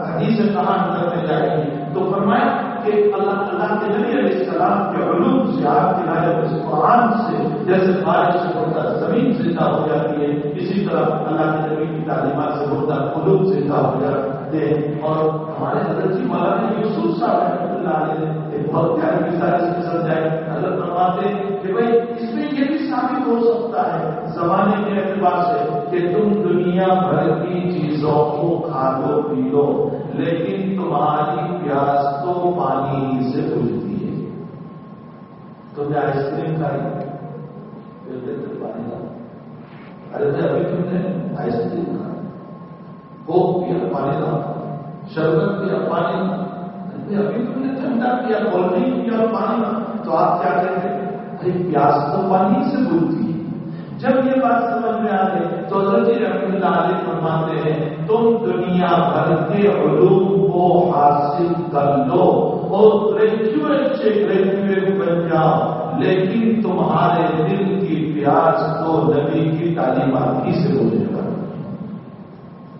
حدیث کہاں اترنے جائے گی. تو فرمایا کہ اللہ کے نبی علیہ السلام کے علوم سے، آپ کی رعایت اس قرآن سے جیسے بارش سے ہوتا زمین زندہ ہو جاتی ہے، اسی طرح اللہ کے نبی کی تعلیمات سے ہوتا قلوب زندہ ہو جاتے ہیں. اور ہمارے حضرت جی مولانا یوسف صاحب رحمۃ اللہ علیہ ایک بہت پیاری مثال اس میں سمجھائے. حضرت فرماتے کہ بھائی اس میں یہ بھی ثابت ہو سکتا ہے زمانے کے اعتبار سے کہ تم دنیا بھر کی چیزوں کو کھا لو پی لو، لیکن تمہاری پیاس تو پانی ہی سے بجھتی ہے. تم نے آئس کریم کھائی، پانی لا، ارے ابھی تم نے آئس کریم کھائی، کوک پیا پانی لا، شربت پیا پانی لا، ابھی تم نے ٹھنڈا پیا کولڈ ڈرنک پیا پانی لا. تو آپ کیا کہتے ہیں؟ پیاس تو پانی سے بجھتی ہے. جب یہ بات سمجھ میں آ گئی تو حضرت رحمۃ اللہ علیہ فرماتے ہیں تم دنیا بھر کے علوم کو حاصل کر لو اور گریجویٹ بن جاؤ، لیکن تمہارے دل کی پیاس تو نبی کی تعلیمات ہی سے بجھے گا.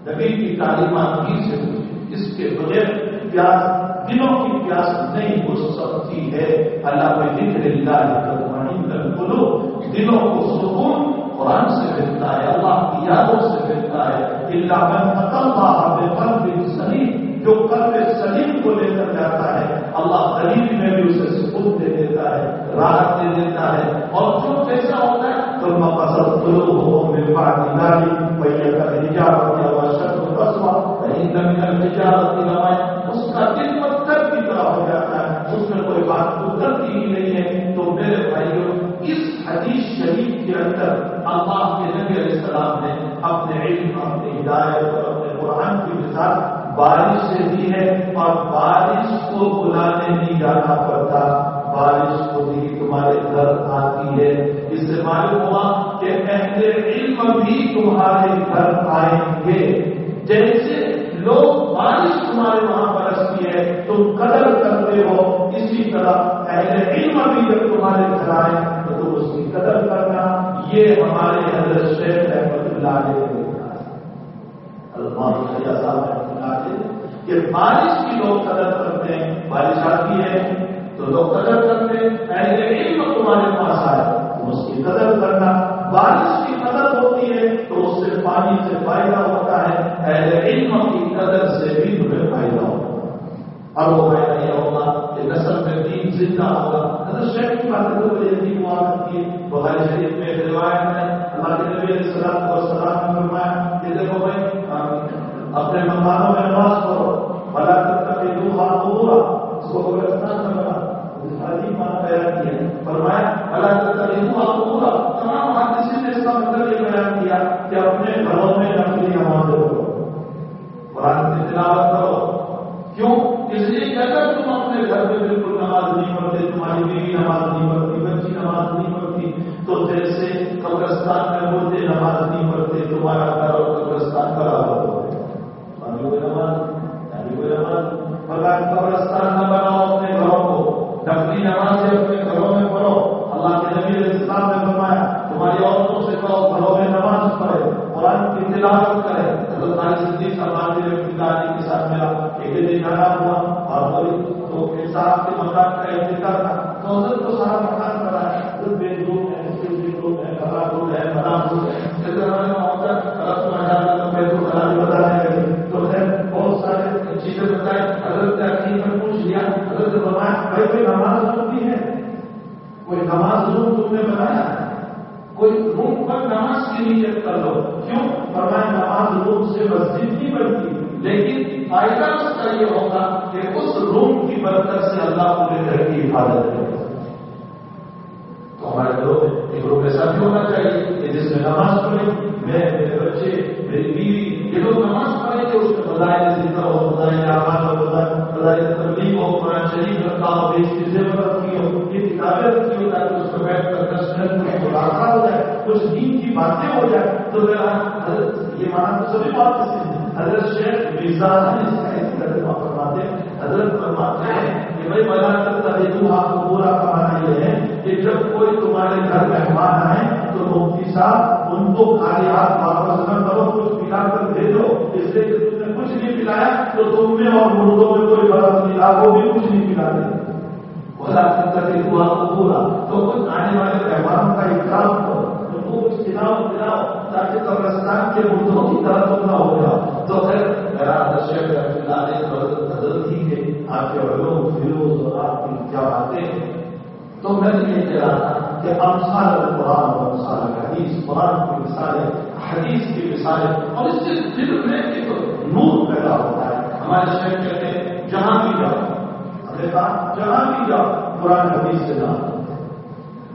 نبی کی تعلیمات ہی سے بجھے، اس کے بغیر پیاس دلوں کی پیاس نہیں بجھ سکتی ہے اللہ پہ ذکر اللہ تطمئن القلوب، دلوں کو سکون قرآن سے ملتا ہے، اللہ کی یادوں سے ملتا ہے۔ الا من اتى الله بقلب سلیم، جو قلب سلیم کو لے کر جاتا ہے اللہ غریب میں بھی اسے سکون دے دیتا ہے، راحت دے دیتا ہے۔ اور جو کیسا ہوتا ہے ثم قست قلوبهم من بعد ذلك فهي كالحجارة أو أشد قسوة فإن من الحجارة لما، اس کا دل پتھر کی طرح ہو جاتا ہے، اس میں کوئی بات اترتی ہی نہیں ہے۔ تو میرے بھائیوں، اس حدیث شریف کے اندر اللہ کے نبی علیہ السلام نے اپنے علم، اپنی ہدایت اور اپنے قرآن کی مثال بارش سے دی ہے، اور بارش کو بلانے نہیں جانا پڑتا، بارش کو بھی تمہارے گھر آتی ہے۔ اس سے معلوم ہوا کہ اہل علم بھی تمہارے گھر آئیں گے۔ جیسے لوگ بارش تمہارے وہاں برستی ہے تم قدر کرتے ہو، اسی طرح اہل علم بھی جب تمہارے گھر آئے تو تم اس کی قدر کرنا۔ یہ ہمارے حضرت شیخ رحمۃ اللہ علیہ کہ بارش کی لوگ قدر کرتے ہیں، بارش آتی ہے تو لوگ قدر کرتے ہیں، اہل علم تمہارے پاس آئے تم اس کی قدر کرنا۔ بارش کی قدر ہوتی ہے تو اس سے پانی سے فائدہ ہوتا ہے، اہل علم کی قدر سے بھی تمہیں فائدہ ہوتا ہے۔ اور وہ فائدہ یہ ہوگا کہ نسل میں دین زندہ ہوگا۔ حضرت شیخ کی بات کرتے ہوئے یقین ہوا کرتی ہے، بخاری شریف میں روایت ہے اللہ کے نبی علیہ السلام نے فرمایا کہ دیکھو بھائی اپنے مکانوں میں نماز پڑھو، بھلا تتخذوها قبورا، اس کو قبرستان نہ بنا، عجیب معنی بیان کیا، فرمایا بھلا تتخذوها قبورا۔ تمام محدثین نے اس کا مطلب یہ بیان کیا کہ اپنے گھروں میں نفلی نماز پڑھو، قرآن کی تلاوت کرو۔ کیوں؟ اس لیے کہ اگر تم اپنے گھر میں بالکل نماز نہیں پڑھتے، تمہاری بیوی نماز نہیں پڑھتی، بچی نماز نہیں پڑھتی، تو جیسے قبرستان میں مردے نماز نہیں پڑھتے، تمہارا گھر اور قبرستان برابر ہو گئے۔ قبرستان نہ بناؤ اپنے گھروں کو، نفلی نمازیں اپنے گھروں میں پڑھو۔ اللہ کے نبی علیہ السلام نے فرمایا تمہاری عورتوں سے کہو گھروں میں نماز پڑھے، قرآن کی تلاوت کرے۔ حضرت علی صدیق سلمان کے ساتھ میرا ایک دن جانا ہوا اور تو صاحب کے مکان کا انتظار تھا، تو حضرت کو سارا مکان کرا ہے، بے روم ہے، روم ہے، کپڑا روم ہے، بادام روم ہے، بتانے لگے تو بہت سارے چیزیں بتائے۔ حضرت نے پوچھ لیا، حضرت نے فرمایا بھائی کوئی نماز روم بھی ہے؟ کوئی نماز روم تم نے بنایا؟ کوئی روم پر نماز کی نیت کر لو۔ کیوں؟ فرمایا نماز روم سے مسجد نہیں بنتی، لیکن فائدہ اس کا یہ ہوگا کہ اس روم کی برکت سے اللہ پورے گھر کی حفاظت کرے۔ تو ہمارے گھروں میں ایک روم ایسا بھی ہونا چاہیے کہ جس میں نماز پڑھے، میں، میرے بچے، میری بیوی، یہ لوگ نماز پڑھیں گے، اس میں فضائل ذکر ہو، فضائل اعمال ہو، فضائل تبلیغ ہو، قرآن شریف رکھا ہو، بیس چیزیں رکھی ہو، یہ کتابیں رکھی ہو تاکہ اس میں بیٹھ کر 10 منٹ کچھ ملاقہ ہو جائے، کچھ دین کی باتیں ہو جائے۔ تو میرا حضرت یہ مانا تو سبھی بات کسی حضرت شیخ میزان اس کا اس ترجمہ فرماتے ہیں، حضرت فرماتے ہیں کہ بھائی بلا تتخذوها قبورا کا مانا یہ ہے کہ جب کوئی تمہارے گھر مہمان آئے تو مفتی صاحب ان کو خالی ہاتھ واپس نہ کرو، کچھ پلا کر بھیجو، اس لیے کہ تم نے کچھ نہیں پلایا تو تم میں اور مردوں میں کوئی فرق نہیں، آپ وہ بھی کچھ نہیں پلاتے۔ بلا تتخذوها قبورا، تو کچھ آنے والے مہمانوں کا اکرام کرو، ان کو کچھ کھلاؤ تاکہ قبرستان کے مردوں کی طرح تم نہ ہو جاؤ۔ تو خیر میرا شیخ رحمۃ اللہ علیہ حضرت ہی ہے، آپ کے علوم فیروز اور آپ کی کیا باتیں ہیں۔ تو میں یہ کہہ رہا تھا کہ امثال القرآن اور امثال الحدیث، قرآن کی مثالیں، حدیث کی مثالیں، اور اس سے دل میں ایک نور پیدا ہوتا ہے۔ ہمارے شیخ کہتے ہیں جہاں بھی جاؤ، جہاں بھی جاؤ قرآن حدیث سے نہ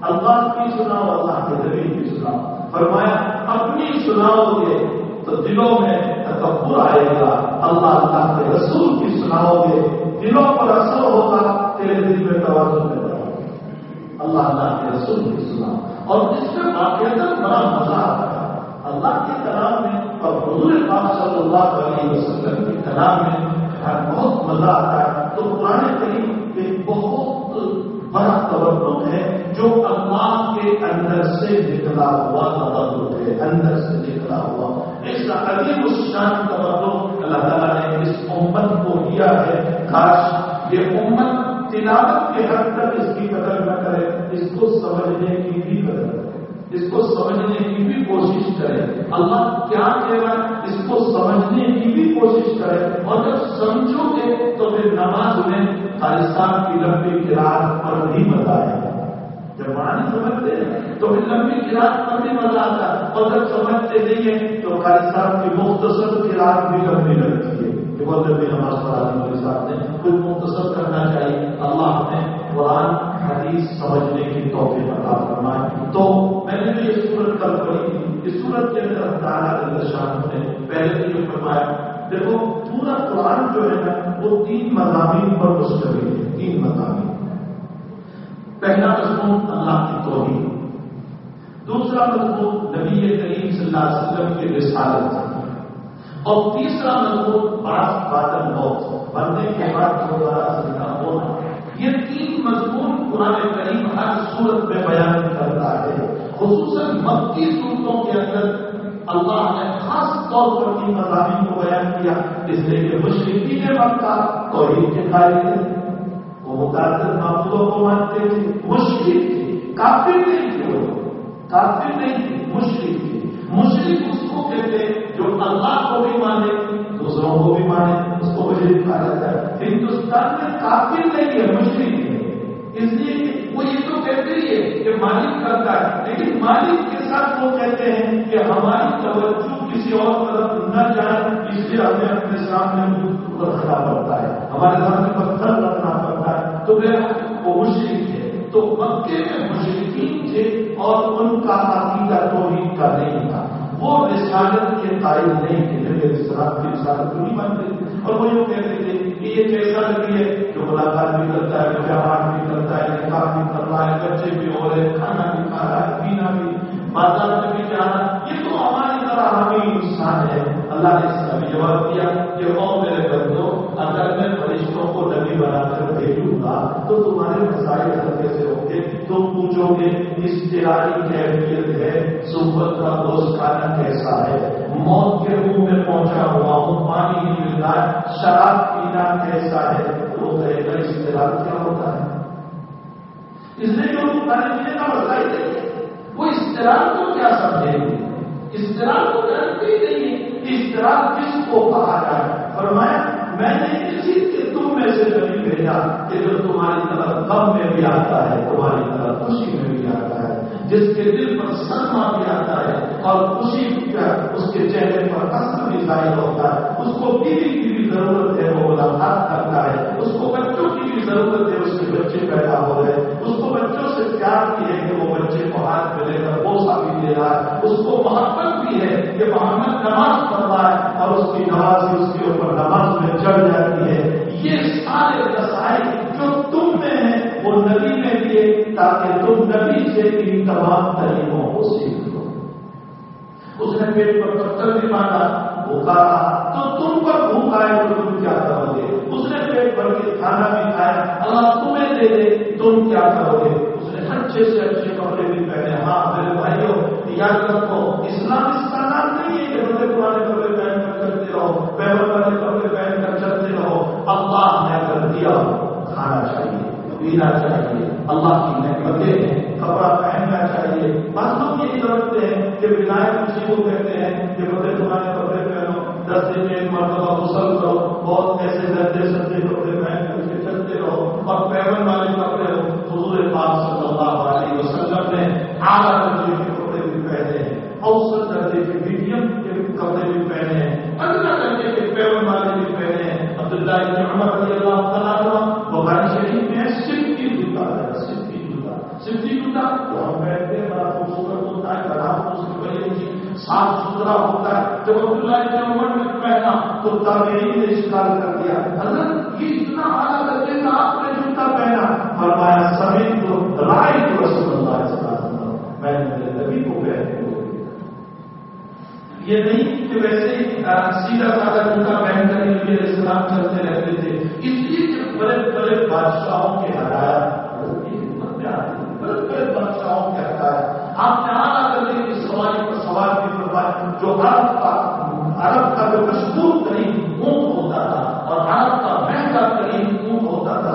اللہ کی سناؤ، اللہ کے نبی کی سناؤ۔ فرمایا اپنی سناؤ گے تو دلوں میں تکبر آئے گا، اللہ کے رسول کی سناؤ گے دلوں پر اثر ہوگا، تیرے دل میں توازن پیدا ہوگا۔ اللہ کے رسول کی سناؤ، اور اس میں واقعات بڑا مزہ آتا ہے اللہ کے کلام میں، اور حضور پاک صلی اللہ علیہ وسلم کے کلام میں بہت مزہ آتا ہے۔ تو قرآن کریم ایک بہت بڑا تبرک ہے جو اللہ کے اندر سے نکلا ہوا تبرک ہے، اندر سے نکلا ہوا اس کا عظیم الشان تبرک اللہ تعالیٰ نے اس امت کو دیا ہے۔ کاش کہ امت تلاوت کے حد تک اس کی قدر نہ کرے، اس کو سمجھنے کی بھی قدر کرے، اس کو سمجھنے کی بھی کوشش کرے، اللہ کیا کہہ رہا ہے اس کو سمجھنے کی بھی کوشش کرے، اور جب سمجھو گے تو پھر نماز میں خالصان کی لمبی قرات پر بھی مزہ آئے گا۔ جب معنی سمجھتے ہیں تو پھر لمبی قرات پر بھی مزہ آتا ہے، اور جب سمجھتے نہیں ہیں تو خالصان کی مختصر قرات بھی لمبی لگتی ہے کہ وہ لمبی نماز پڑھانے والے صاحب نے کچھ مختصر کرنا چاہیے۔ اللہ نے قرآن حدیث سمجھنے کی توفیق عطا فرمائے۔ تو میں نے بھی یہ سورت کل پڑھی تھی، اس سورت کے اندر تعالیٰ جل شانہ نے پہلے سے جو فرمایا، دیکھو پورا قرآن جو ہے نا وہ 3 مضامین پر مشتمل ہے، 3 مضامین۔ پہلا مضمون اللہ کی توحید، دوسرا مضمون نبی کریم صلی اللہ علیہ وسلم کی رسالت، اور تیسرا مضمون بعد الموت، مرنے کے بعد دوبارہ زندہ ہونا۔ یہ 3 مضمون قرآن کریم ہر سورت میں بیان کرتا ہے، خصوصاً مکی صورتوں کے اندر اللہ نے خاص طور پر 3 مضامین کو بیان کیا، اس لیے کہ مشرکین مکہ توحید کے قائل تھے، وہ متعدد معبودوں کو مانتے تھے، مشرک تھے، کافر نہیں تھے، وہ کافر نہیں تھے، مشرک تھے۔ مشرک اس کو کہتے ہیں جو اللہ کو بھی مانے دوسروں کو بھی مانے، اس کو مشرک کہا جاتا ہے۔ ہندوستان میں کافر نہیں ہے، مشرک ہے، اس لیے وہ یہ تو کہتے ہی ہے کہ مالک کرتا ہے، لیکن مالک کے ساتھ وہ کہتے ہیں کہ ہماری توجہ کسی اور طرف نہ جائے، اس لیے ہمیں اپنے سامنے رکھنا پڑتا ہے، ہمارے سامنے پتھر رکھنا پڑتا ہے، تو پھر وہ مشرک ہے۔ تو مکے میں مشرکین تھے اور ان کا عقیدہ توحید کا نہیں تھا، وہ رسالت کے قائل نہیں تھے، نبی علیہ السلام کی رسالت کو نہیں مانتے تھے، اور وہ یہ کہتے تھے کہ یہ کیسا نبی ہے جو ملاقات بھی کرتا ہے، مجاہد بھی کرتا ہے، نکاح بھی کر رہا ہے، بچے بھی ہو رہے ہیں، کھانا بھی کھا رہا ہے، پینا بھی، بازار میں بھی جانا، یہ تو ہماری طرح ہمیں انسان ہے۔ اللہ نے اس کا بھی جواب دیا کہ او میرے بندو، اگر میں فرشتوں کو نبی بنا کر بھیجوں گا تو تمہارے مسائل حل کیسے ہوں گے؟ تم پوچھو گے اضطراری کیفیت ہے، صحبت کا گوشت کھانا کیسا ہے، موت کے منہ میں پہنچا ہوا ہوں، پانی نہیں مل رہا ہے، شراب پینا کیسا ہے، تو وہ کہے گا اضطرار کیا ہوتا ہے؟ اس لیے جو کھانے پینے کا مسائل ہے وہ اضطرار کو کیا سمجھیں گے؟ اضطرار کو جانتے ہی نہیں ہے، اضطرار کس کو کہا جائے؟ فرمایا میں نے اسی کے تم میں سے نبی بھیجا کہ جو تمہاری طرف غم میں بھی آتا ہے، تمہاری طرف خوشی میں بھی آتا ہے، جس کے دل پر صدمہ بھی آتا ہے اور خوشی کا اس کے چہرے پر اثر بھی ظاہر ہوتا ہے، اس کو بیوی کی بھی ضرورت ہے وہ ملاقات کرتا ہے، اس کو بچوں کی بھی ضرورت ہے اس کے بچے پیدا ہو رہے ہیں، اس کو بچوں سے پیار بھی ہے کہ وہ بچے کو ہاتھ میں لے کر بوسہ بھی دے رہا ہے، اس کو محبت بھی ہے کہ محمد نماز پڑھ رہا ہے اور اس کی نماز ہی اس کے اوپر نماز میں چڑھ جاتی ہے۔ یہ سارے رسائل جو تم میں ہیں وہ نبی میں دیے تاکہ تم نبی سے ان تمام طریقوں کو سیکھ لو۔ اس نے پیٹ پر پتھر بھی مارا، بھوکا رہا، تو تم پر بھوک آئے تو تم کیا کرو گے؟ اس نے پیٹ بھر کے کھانا بھی کھایا، اللہ تمہیں دے دے تم کیا کرو گے؟ اس نے اچھے سے اچھے کپڑے بھی پہنے۔ ہاں میرے بھائیوں یاد رکھو، اسلام اس کا نام نہیں ہے کہ بڑے پرانے کپڑے پہن کر چلتے رہو، پیور والے کپڑے پہن کر چلتے رہو۔ اللہ نے کر دیا، کھانا چاہیے، پینا چاہیے، اللہ کی نعمتیں ہیں، کپڑا پہننا چاہیے۔ بعض لوگ یہی سمجھتے ہیں کہ ولایت کسی کو کہتے ہیں کہ بڑے پرانے کپڑے پہنو، 10 دن میں ایک مرتبہ غسل کرو، بہت ایسے گندے سندے کپڑے پہن کر کے چلتے رہو، اور پیون والے کپڑے ہو۔ حضور پاک صلی اللہ علیہ وسلم نے اعلیٰ درجے کے کپڑے بھی پہنے ہیں، اوسط درجے کے میڈیم کے کپڑے بھی پہنے ہیں، ادنا درجے کے پیون والے بھی پہنے ہیں۔ عبداللہ بن عمر رضی اللہ تعالیٰ عنہ بخاری شریف میں صفتی جوتا ہے، صفتی جوتا جو ہم پہنتے ہیں بڑا خوبصورت ہوتا ہے، گرام اس کی وجہ سے صاف ستھرا ہوتا ہے۔ جب عبداللہ بن عمر نے پہنا تو تابعین نے اشکال کر دیا، حضرت یہ اتنا اعلیٰ درجے کا آپ نے جوتا پہنا؟ فرمایا سمیت تو رائے تو رسول اللہ صلی اللہ علیہ وسلم، میں نے میرے نبی کو پہنے ہوئے۔ یہ نہیں کہ ویسے سیدھا سادہ جوتا پہن کر نبی علیہ السلام چلتے رہتے تھے، اس لیے کہ بڑے بڑے بادشاہوں کے ہدایات بڑے بڑے بادشاہوں کے ہدایات آپ نے اعلیٰ درجے کی سواری پر سوار بھی فرمایا، جو عرب کا جو مشہور ترین اونٹ ہوتا تھا اور عرب کا مہنگا ترین اونٹ ہوتا تھا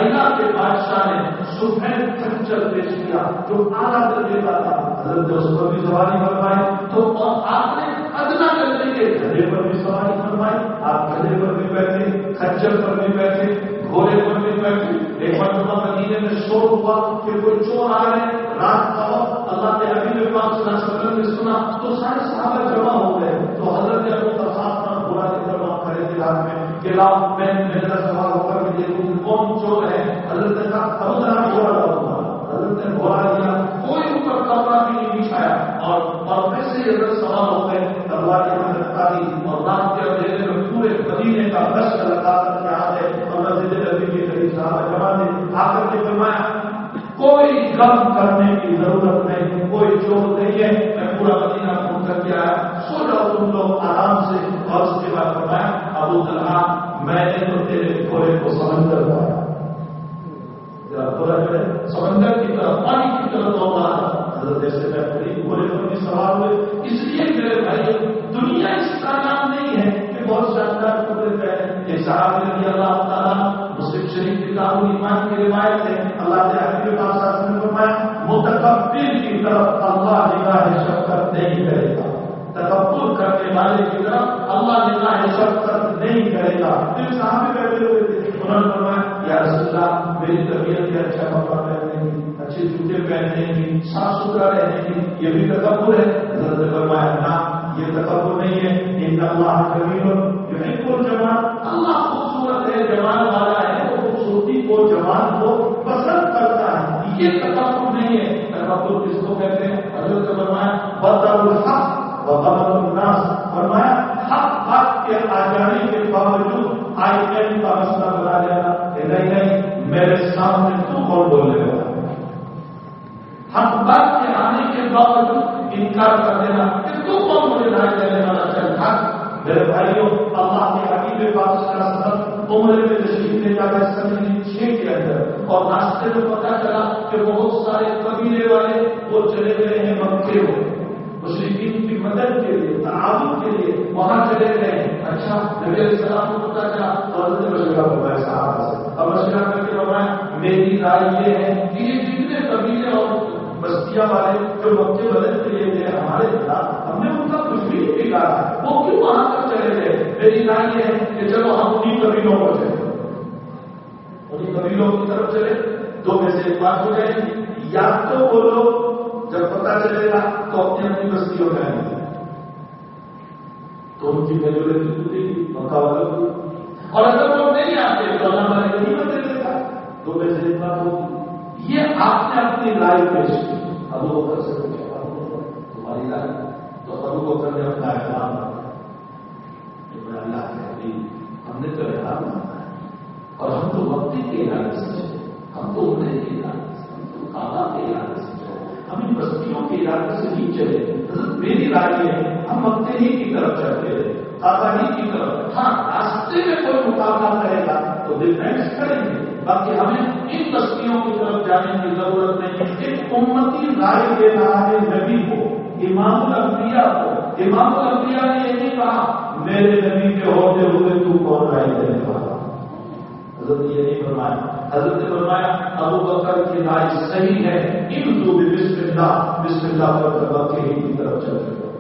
بحیرہ کے بادشاہ نے سفید خنجر پیش کیا جو اعلیٰ درجے کا تھا. حضرت نے اس پر بھی سواری فرمائی تو آپ نے ادنا درجے کے گدھے پر بھی سواری فرمائی. آپ گدھے پر بھی بیٹھے, خنجر پر بھی بیٹھے, گھوڑے پر بھی بیٹھے. ایک مرتبہ مدینے میں شور ہوا کہ کوئی چور آ رہے ہیں, رات کا وقت. اللہ کے حبیب پاک صلی اللہ علیہ وسلم نے سنا تو سارے صحابہ جمع ہو گئے. تو حضرت ابو طلحہ بولا کے دربار کھڑے تھے رات میں کہ لاؤ میں میرا سوال ہو کر کے دیکھوں کون چور ہے. حضرت نے کہا ابو طلحہ گھوڑا لاؤ. حضرت نے گھوڑا دیا, کوئی اوپر کپڑا بھی نہیں بچھایا اور ویسے ہی حضرت سوال ہو گئے. تلوار کی حضرت کاری اور رات کے اندھیرے میں پورے مدینے کا گشت لگا کر کے آ گئے اور مسجد نبی کے قریب صحابہ جمع نے آ کر کے فرمایا کوئی غم کرنے کی ضرورت نہیں, کوئی چور نہیں ہے, میں پورا مدینہ گھوم کر کے آیا, سو جاؤ تم لوگ آرام سے. اور اس کے بعد فرمایا ابو طلحہ میں نے تو تیرے گھوڑے کو سمندر پایا. سمندر کی طرف, پانی کی طرف دوڑا. حضرت سے بہترین گھوڑے پر بھی سوار ہوئے. اس لیے میرے بھائی دنیا اس کا نام نہیں ہے کہ بہت شاندار قدرت ہے. یہ صحابہ رضی اللہ تعالیٰ مسلم شریف کتاب ایمان کی روایت ہے. اللہ کے حبیب پاک صلی اللہ علیہ وسلم نے فرمایا متکبر کی طرف اللہ نگاہ شفقت نہیں کرے گا. تکبر کرنے والے کی طرف اللہ نگاہ شفقت نہیں کرے گا. پھر صحابہ بیٹھے ہوئے تھے, انہوں نے فرمایا یا رسول اللہ میری طبیعت کے اچھا کپڑا پہننے کی, اچھے جوتے پہننے کی, صاف ستھرا رہنے کی, یہ بھی تکبر ہے. حضرت نے فرمایا نہ یہ تکبر نہیں ہے. ان اللہ جمیل یحب الجمال, اللہ خوبصورت ہے, جمال والا ہے, وہ خوبصورتی کو جمال کو پسند کرتا ہے. یہ تکبر نہیں ہے. تکبر کس کو کہتے ہیں؟ حضرت نے فرمایا بطر الحق وغمط الناس. فرمایا حق بات کے آ جانے کے باوجود آئی این کا مسئلہ بنا لینا کہ نہیں میرے سامنے تو کون بولنے والا. حق بات کے آنے کے باوجود انکار کر دینا کہ تو کون مجھے رائے دینے والا. چل حق میرے بھائیوں, اللہ کے حبیب پاک صلی اللہ علیہ وسلم عمرے میں تشریف لے جاتے سن 6 کے اندر, اور راستے میں پتا چلا کہ بہت سارے قبیلے والے وہ چلے گئے ہیں مکے میں مشرکین کی مدد کے لیے, تعاون کے لیے وہاں چلے گئے. اچھا نبی علیہ السلام کو پتا چلا اور حضرت مشورہ فرمایا صحابہ سے, اور مشورہ کر کے فرمایا میری رائے یہ ہے کہ یہ جتنے قبیلے اور بستیاں والے جو مکے مدد کے لیے گئے ہمارے خلاف, ہم نے ان کا کچھ بھی نہیں بگاڑا, وہ کیوں وہاں تک چلے گئے. میری رائے یہ ہے کہ چلو ہم انہیں قبیلوں پر چلے, انہیں قبیلوں کی طرف چلے. دو میں سے ایک بات ہو جائے گی, یا تو وہ لوگ جب پتا چلے گا تو اپنی اپنی بستیوں میں آئیں گے تو ان کی میجورٹی ٹوٹے گی مکہ والوں کی, اور اگر وہ نہیں آتے تو اللہ ہمارے غنیمت دے دے گا. دو میں سے ایک بات ہوگی. یہ آپ نے اپنی رائے پیش کی. ابو بکر سے تمہاری رائے, تو ابو بکر نے اپنا احترام رکھا. اللہ کے حبیب ہم نے تو احترام رکھا ہے, اور ہم تو وقتی کے ارادے سے چلے, ہم تو عمرے کے ارادے سے, ہم تو کعبہ کے ارادے سے چلے, ہم ان بستیوں کے ارادے سے نہیں چلے. حضرت میری رائے ہے ہم مکے ہی کی طرف چلتے ہیں, کعبہ ہی کی طرف. ہاں راستے میں کوئی مقابلہ کرے گا تو ڈیفینس کریں گے, باقی ہمیں ان بستیوں کی طرف جانے کی ضرورت نہیں. ایک امتی رائے دے رہا ہے نبی کو, امام الانبیاء کو. امام الانبیاء نے یہ نہیں کہا میرے نبی کے ہوتے ہوئے تو کون رائے دینے والا. حضرت نے یہ نہیں فرمایا. حضرت نے فرمایا ابو بکر کی رائے صحیح ہے, امضوا بسم اللہ, بسم اللہ پر مکے ہی کی طرف چل رہے.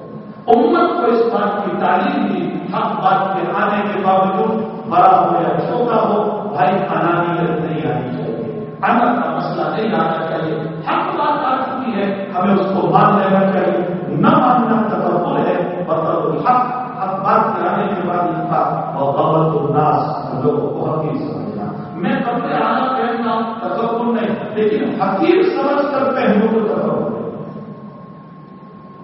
امت کو اس بات کی تعلیم دی, حق بات کے آنے کے باوجود بڑا ہو یا چھوٹا ہو, بھائی انانیت نہیں آنی چاہیے, انت کا مسئلہ نہیں آنا چاہیے. حق بات آ چکی ہے, ہمیں اس کو مان لینا چاہیے. نہ ماننا تکبر ہے, مطلب الحق, حق بات کے آنے کے بعد انکار, اور غلط الناس لوگوں کو حقیر سمجھنا. میں کپڑے آنا پہننا تکبر نہیں, لیکن حقیر سمجھ کر پہنوں تو تکبر ہے.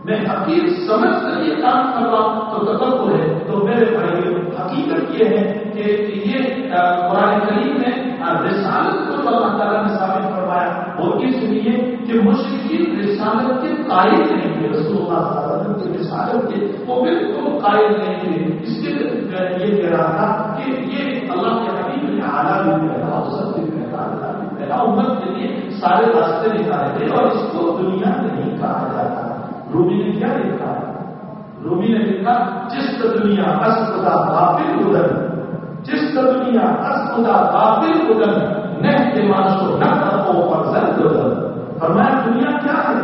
میں حقیر سمجھ کر یہ کام کر رہا ہوں تو تکبر ہے. تو میرے بھائی حقیقت یہ ہے کہ یہ قرآن کریم میں رسالت کو جو اللہ تعالیٰ نے ثابت فرمایا وہ اس لیے کہ مشرکین رسالت کے قائل نہیں تھے. رسول اللہ صلی اللہ علیہ وسلم کی رسالت کے وہ بالکل قائل نہیں تھے. اس کے یہ کہہ رہا تھا کہ یہ اللہ کے حبیب نے اعلیٰ بھی پہلا, اوسط بھی پہلا, اعلیٰ بھی پہلا, امت کے لیے سارے راستے نکالے تھے, اور اس کو دنیا نہیں کہا جاتا. رومی نے کیا لکھا ہے؟ رومی نے لکھا جس دنیا اسخدا غافل ادن, جس دنیا اسخدا غافل ادن نحتماش و نقف و فرزند فرمایا دنیا کیا ہے؟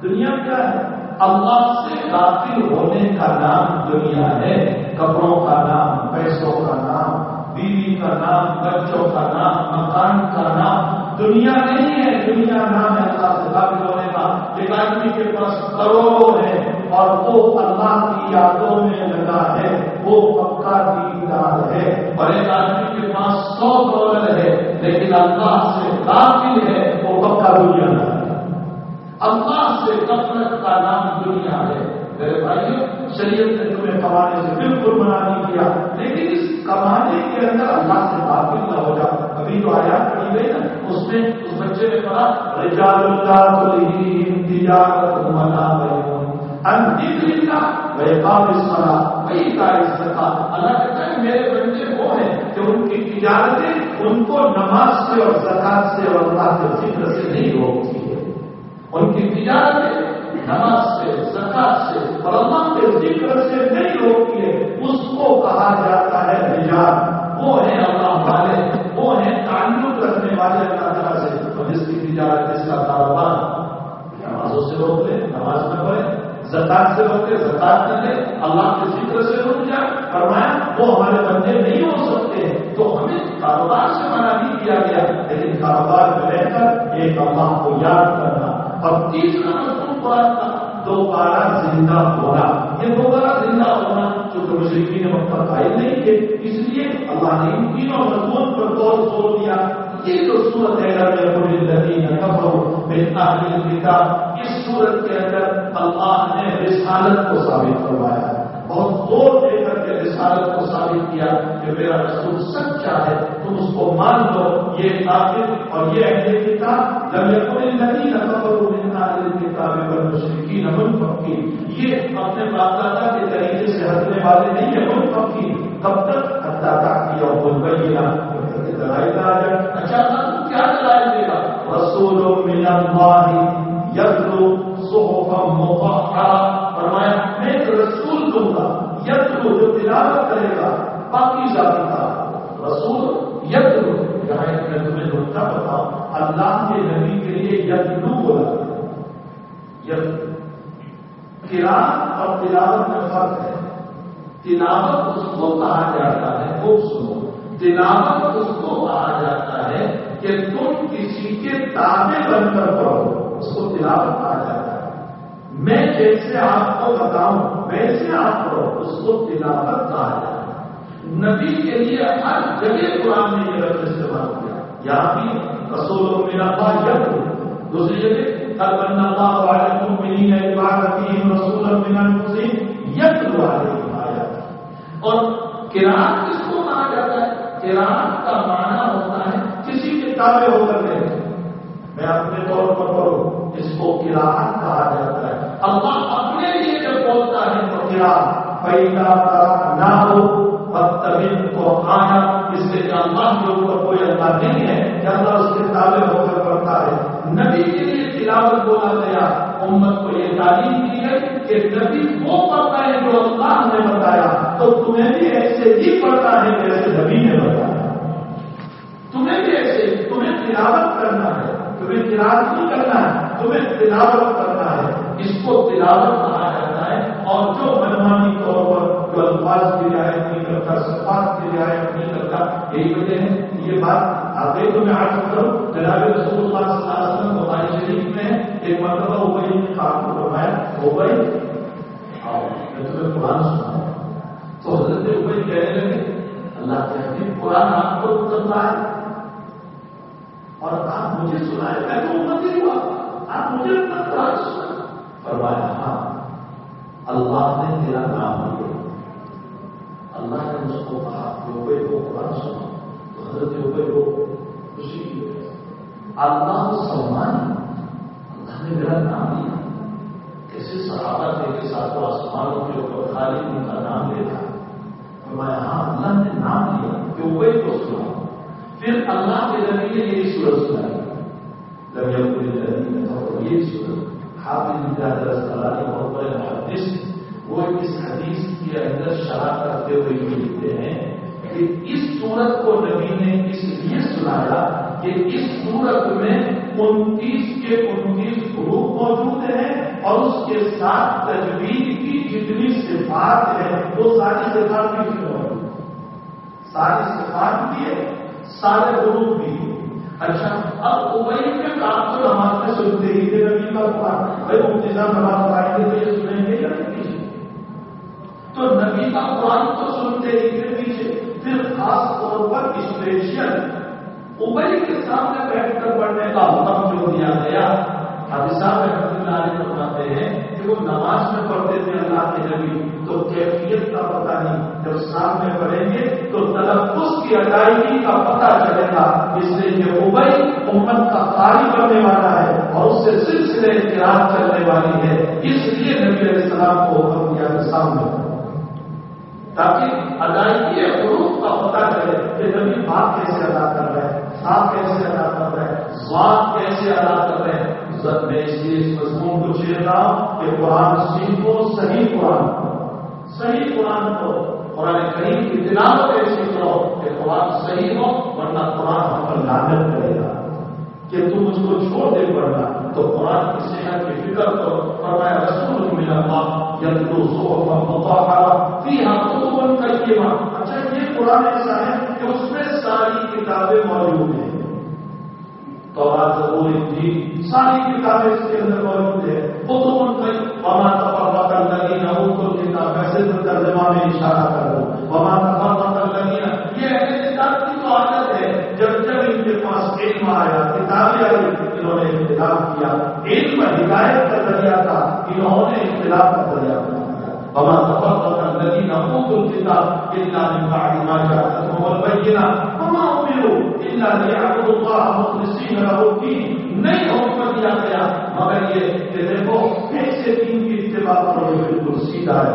دنیا کیا ہے؟ اللہ سے غافل ہونے کا نام دنیا ہے. کپڑوں کا نام، پیسوں کا نام، بیوی کا نام، بچوں کا نام، مکان کا نام دنیا نہیں ہے. دنیا نام ہے اللہ سے غافل ہونے کا. ایک آدمی کے پاس کروڑوں ہے اور وہ اللہ کی یادوں میں لگا ہے، وہ پکا دیندار ہے. اور ایک آدمی کے پاس 100 ڈالر ہے لیکن اللہ سے غافل ہے، وہ پکا دنیا ہے. اللہ سے غفلت کا نام دنیا ہے. میرے بھائیوں، شریعت نے تمہیں کمانے سے بالکل منع نہیں کیا، لیکن اس کمانے کے اندر اللہ سے غافل نہ ہو جا. ابھی تو آیات پڑھی گئی نا، اس میں اس بچے نے پڑھا رجال اللہ تلہیہم تجارۃ ولا بیع عن ذکر اللہ واقام الصلاۃ وایتاء الزکاۃ. اللہ کہتا ہے میرے بندے وہ ہیں کہ ان کی تجارتیں ان کو نماز سے اور زکات سے اور اللہ کے ذکر سے نہیں روکتی ہے. ان کی تجارتیں نماز سے، زکات سے اور اللہ کے ذکر سے نہیں روکتی ہے. اس کو کہا جاتا ہے رجال. وہ ہیں اللہ والے، وہ ہیں تعلق رکھنے والے اللہ تعالیٰ سے. اور جس کی تجارت، جس کا کاروبار نمازوں سے روک لے، نماز نہ پڑھے، زکات سے روکے، زکات نہ دے، اللہ کے ذکر سے رک جائے، فرمایا وہ ہمارے بندے نہیں ہو سکتے. تو ہمیں کاروبار سے منع نہیں کیا گیا، لیکن کاروبار میں رہ کر ایک اللہ کو یاد کرنا. اور تیسرا مضمون قرآن کا دوبارہ زندہ ہونا. یہ دوبارہ زندہ ہونا چونکہ مشرکین مکہ قائل نہیں تھے، اس لیے اللہ نے ان تینوں مضمون پر زور دیا. یہ جو سورت ہے لم یکن الذین کفروا من اہل الکتاب، اس سورت کے اندر اللہ نے رسالت کو ثابت کروایا. بہت زور دے کر کے رسالت کو ثابت کیا کہ میرا رسول سچا ہے، تم اس کو مان لو. یہ کافر اور یہ اہل کتاب لم یکن الذین کفروا من اہل الکتاب والمشرکین منفکین، یہ اپنے باپ دادا کے طریقے سے ہٹنے والے نہیں ہیں. منفکین کب تک؟ حتی تأتیہم البینہ، دلائل آ جائے. اچھا اللہ کیا دلائل دے گا؟ رسول من اللہ یتلو صحفا مطہرہ. فرمایا میں ایک رسول دوں گا، یتلو جو تلاوت کرے گا پاکیزہ کتاب. رسول یتلو، یہاں ایک میں تمہیں نکتہ بتاؤں، اللہ کے نبی کے لیے یتلو بولا. قرآن اور تلاوت میں فرق ہے. تلاوت اس کو کہا جاتا ہے، خوب سنو، تلاوت اس کو کہا جاتا ہے کہ تم کسی کے تابع بن کر پڑھو، اس کو تلاوت کہا جاتا ہے. میں جیسے آپ کو بتاؤں ویسے آپ پڑھو، اس کو تلاوت کہا جاتا ہے. نبی کے لیے ہر جگہ قرآن نے یہ لفظ استعمال کیا. یہاں بھی رسول من اللہ یتلو، دوسری جگہ قد من اللہ علی المؤمنین اذ بعث فیہم رسولا من انفسہم یتلو علیہم آیاتہ. اور قرآن کس کو کہا جاتا ہے؟ قرآن کا معنی ہوتا ہے کسی کے تابع ہو کر رہے. میں اپنے طور پر پڑھوں، اس کو قرآن کہا جاتا ہے. اللہ اپنے لیے جب بولتا ہے تو قرآن فَإِذَا قَرَأْنَاهُ فَاتَّبِعْ قُرْآنَهُ، اس لیے کہ اللہ کے اوپر کوئی اللہ نہیں ہے کہ اللہ اس کے تابع ہو کر پڑھتا ہے. نبی کے لیے تلاوت بولا گیا. امت کو یہ تعلیم دی ہے کہ نبی وہ پڑھتا ہے جو اللہ نے بتایا، تو تمہیں بھی ایسے ہی پڑھنا ہے جیسے نبی نے بتایا. تمہیں بھی ایسے، تمہیں تلاوت کرنا ہے، تمہیں قرآن نہیں کرنا ہے، تمہیں تلاوت کرنا ہے. اس کو تلاوت کہا جاتا ہے. اور جو منمانی طور پر جو الفاظ کی رعایت نہیں کرتا، صفات کی رعایت نہیں کرتا، یہی وجہ ہے. یہ بات آگے تو میں عرض کروں، جناب رسول اللہ صلی اللہ علیہ وسلم بخاری شریف میں ایک مرتبہ ابی نے خان کو فرمایا، ابی آؤ میں تمہیں قرآن سناؤں. تو حضرت ابی کہنے لگے اللہ کے حبیب قرآن آپ کو اترتا ہے اور آپ مجھے سنائے، میں تو امتی ہوا، آپ مجھے اپنا قرآن سنائے. فرمایا ہاں اللہ نے تیرا نام لیا. اللہ نے اس کو کہا کہ ابی کو قرآن سنا. تو حضرت ابی کو خوشی کی، اللہ سلمان، اللہ نے میرا نام لیا. کیسے صحابہ تھے کہ ساتوں آسمانوں کے اوپر خالی ان کا نام لیتا. فرمایا ہاں اللہ نے نام لیا کہ ابی کو سنا. پھر اللہ کے نبی نے یہی سورت سنائی، لم یکن الذین کفروا. یہ سورت حافظ بن حجر اسقلانی بہت بڑے محدث، وہ اس حدیث کے اندر شرح کرتے ہوئے یہ لکھتے ہیں کہ اس سورت کو نبی نے اس لیے سنایا کہ اس سورت میں 29 کے 29 حروف موجود ہیں اور اس کے ساتھ تجوید کی جتنی صفات ہیں وہ ساری صفات بھی موجود ہیں، ساری صفات بھی ہے، سارے حروف بھی ہے۔ اچھا اب ابئی کے کام تو نماز میں سنتے ہی تھے نبی کا قرآن، بھائی مفتی صاحب نماز پڑھائیں گے تو یہ سنیں گے یا نہیں؟ تو نبی کا قرآن تو سنتے ہی تھے پیچھے، پھر خاص طور پر اسپیشل ابئی کے سامنے بیٹھ کر پڑھنے کا حکم جو دیا گیا، حافظ صاحب رحمۃ اللہ علیہ فرماتے ہیں کہ وہ نماز میں پڑھتے تھے اللہ کے نبی، تو کیفیت کا پتہ نہیں، جب سامنے پڑھیں گے تو تلفظ کی ادائیگی کا پتہ چلے گا، اس لیے کہ ابئی امت کا قاری بننے والا ہے اور اس سے سلسلے قرات چلنے والی ہے، اس لیے نبی علیہ السلام کو حکم دیا کہ سامنے تاکہ ادائیگی حروف کا پتہ چلے کہ نبی بات کیسے ادا کر رہے ہیں، صاف کیسے ادا کر رہے ہیں، ضاد کیسے ادا کر رہے ہیں۔ میں اس لیے اس مضمون کو چھیڑ رہا ہوں کہ قرآن سیکھو، صحیح قرآن کو، صحیح قرآن کو، قرآن کریم کی تلاوت ایسی کرو کہ قرآن صحیح ہو، ورنہ قرآن ہم پر لعنت کرے گا کہ تم اس کو چھوڑ دے پڑھنا۔ تو قرآن کی صحت کی فکر کرو، فرمایا رسول من اللہ یتلو صحفا مطہرہ فیہا کتب قیمہ۔ اچھا یہ قرآن ایسا ہے کہ اس میں ساری کتابیں موجود ہیں، تورات، زبور، انجیل، ساری کتابیں اس کے اندر موجود ہے۔ کتب قیمہ وما تفرق الذین اوتوا الکتاب، ویسے تو ترجمہ میں اشارہ کر دو، وما تفرق الذین، یہ اہل کتاب کی تو عادت ہے، جب ان کے پاس علم آیا، کتابیں آئی، انہوں نے اختلاف کیا، علم ہدایت کا ذریعہ تھا، انہوں نے اختلاف کا ذریعہ بنا دیا۔ وما تفرق الذین اوتوا الکتاب الا من بعد ما جاءتهم البینہ وما امروا الا لیعبدوا اللہ مخلصین لہ الدین۔ نہیں حکم دیا گیا مگر یہ کہ دیکھو ایسے دین کی اتباع کرو جو بالکل سیدھا ہے،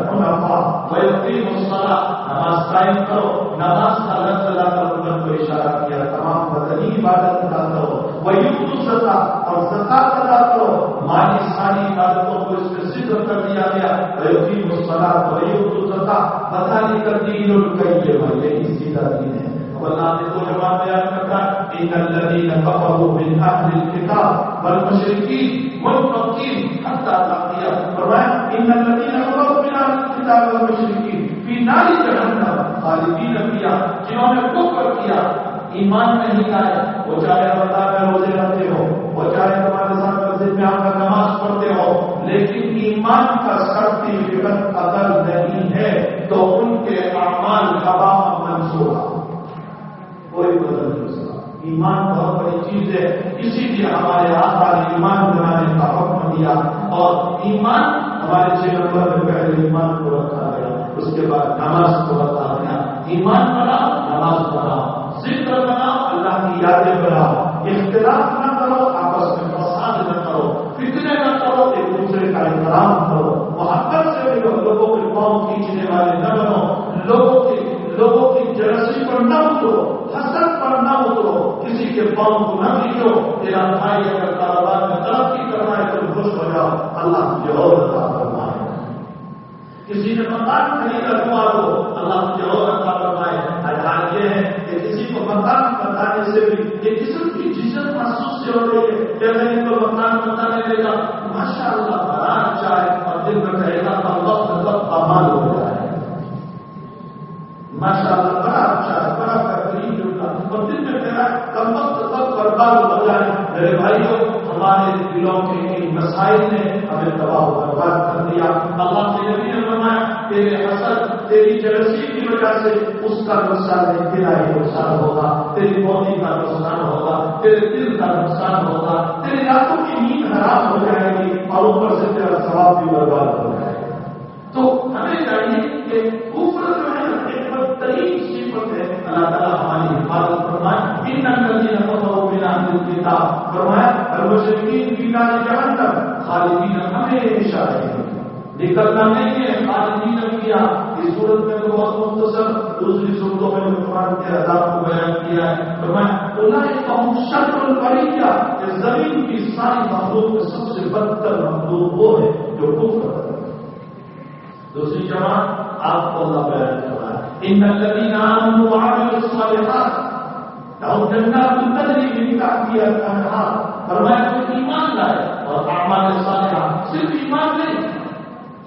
وَيُقِيمُوا الصَّلَاةَ، نماز قائم کرو، نماز کا لفظ لا کر کو اشارہ کیا، تمام بدنی عبادت ادا کرو، وَيُؤْتُوا الزَّكَاةَ، اور زکات ادا کرو، مالی ساری عبادتوں کو اس میں ذکر کر دیا گیا، وَيُقِيمُوا الصَّلَاةَ وَيُؤْتُوا الزَّكَاةَ، وَذَلِكَ الدِّينُ الْقَيِّمُ، یہی سیدھا دین ہے۔ اللہ نے تو جواب بیان کرتا ہے ان الذين كفروا من اهل الكتاب والمشركين والمنافقين حتى تاتي، فرمایا ان الذين كفروا من اهل الكتاب والمشركين في نار جهنم خالدين فيها، جنہوں نے کفر کیا، ایمان نہیں لائے، وہ چاہے رمضان میں روزے رکھتے ہو، وہ چاہے تمہارے ساتھ مسجد میں آ کر نماز پڑھتے ہو، لیکن ایمان کا سرٹیفکیٹ اگر نہیں ہے تو ان کے اعمال ہوا منصورہ، کوئی بدل نہیں سکتا۔ ایمان بہت بڑی چیز ہے، اسی لیے ہمارے آقا نے ایمان بنانے کا حکم دیا، اور ایمان ہمارے 6 نمبر میں پہلے ایمان کو رکھا گیا، اس کے بعد نماز کو رکھا گیا۔ ایمان بناؤ، نماز بناؤ، ذکر بناؤ، اللہ کی یادیں بناؤ، اختلاف نہ کرو، آپس میں فساد نہ کرو، فتنے نہ کرو، ایک دوسرے کا احترام کرو، محبت سے بھی لوگوں کے پاؤں کھینچنے والے نہ بنو، لوگوں کی جلسی پر نہ اترو، حسد پر نہ اترو، کسی کے پاؤں کو نہ کھینچو۔ تیرا بھائی اگر کاروبار میں ترقی کرنا ہے تو خوش ہو جاؤ، اللہ مجھے اور عطا فرمائے۔ کسی نے مکان خریدا دعا دو، اللہ مجھے اور عطا فرمائے۔ حال یہ ہے کہ کسی کو مکان بتانے سے بھی یہ قسم کی جسم محسوس سے ہو رہی ہے کہ میں ان کو مکان بتانے دے گا، ماشاء اللہ بڑا اچھا ہے، اور دل میں کہے گا وقت امال ہو جائے، ماشاء اللہ بڑا اچھا ہے، بڑا بہترین جملہ، اور دل میں کہنا کم وقت برباد ہو جائے۔ میرے بھائیوں، ہمارے دلوں کے ان مسائل نے ہمیں تباہ و برباد کر دیا۔ اللہ کے نبی نے فرمایا تیرے حسد، تیری جلسی کی وجہ سے اس کا نقصان نہیں، تیرا ہی نقصان ہوگا، تیری باڈی کا نقصان ہوگا، تیرے دل کا نقصان ہوگا، تیری راتوں کی نیند حرام ہو جائے گی، اور اوپر سے تیرا ثواب بھی برباد ہو جائے گا۔ تو ہمیں چاہیے کہ کفر جو ہے بدترین صفت ہے، اللہ تعالیٰ ہماری حفاظت فرمائے۔ ان الذین کفروا من اہل الکتاب، فرمایا المشرکین فی نار جہنم خالدین، ہمیشہ رہیں گے، نکلنا نہیں ہے، خالدین کیا۔ اس صورت میں تو بہت مختصر، دوسری صورتوں میں قرآن کے عذاب کو بیان کیا ہے، فرمایا اولئک هم شر البریہ، کہ زمین کی ساری مخلوق میں سب سے بدتر مخلوق وہ ہے جو کفر کرتا ہے۔ دوسری جماعت آپ کو اللہ بیان کر رہا ہے ان الذین آمنوا وعملوا الصالحات، لہم جنات تجری من تحتها الانہار، فرمایا تو ایمان لائے اور اعمال صالحہ، صرف ایمان نہیں،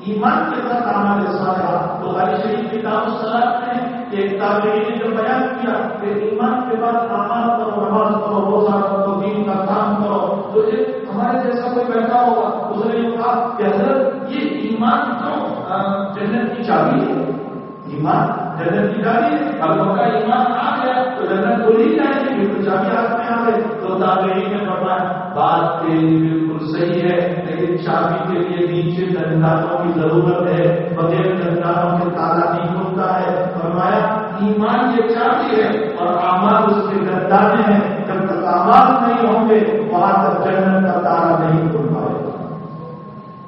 ایمان کے ساتھ اعمال صالحہ۔ بخاری شریف کتاب الصلاۃ میں ایک تابعی نے جو بیان کیا کہ ایمان کے بعد اعمال کرو، نماز پڑھو، روزہ رکھو، دین کا کام کرو، تو ایک ہمارے جیسا کوئی بیٹھا ہوگا، اس نے کہا کہ حضرت یہ ایمان کیوں جنت کی چابی ہے؟ ایمان جنت کی چابی ہے، اگر کا ایمان آ گیا تو جنت کو نہیں جائے گی، بالکل چابی ہاتھ میں آ گئی۔ تو تابعی نے فرمایا بات تیری بالکل صحیح ہے، لیکن چابی کے لیے نیچے دندانوں کی ضرورت ہے، بغیر دندانوں کے تالا نہیں کھلتا ہے۔ فرمایا ایمان یہ چابی ہے اور اعمال اس کے دندانے ہیں، جب تک اعمال نہیں ہوں گے وہاں تک جنت کا تالا نہیں کھل پائے گا۔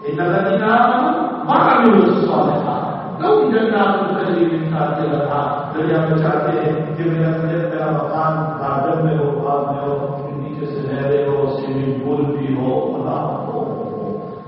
ان الذین آمنوا وعملوا الصالحات لهم جنات تجری من تحتها الانہار۔ دریا میں چاہتے ہیں کہ میرا مکان گارڈن میں ہو، باغ میں ہو، نیچے سے نہریں ہو، سوئمنگ پول بھی ہو،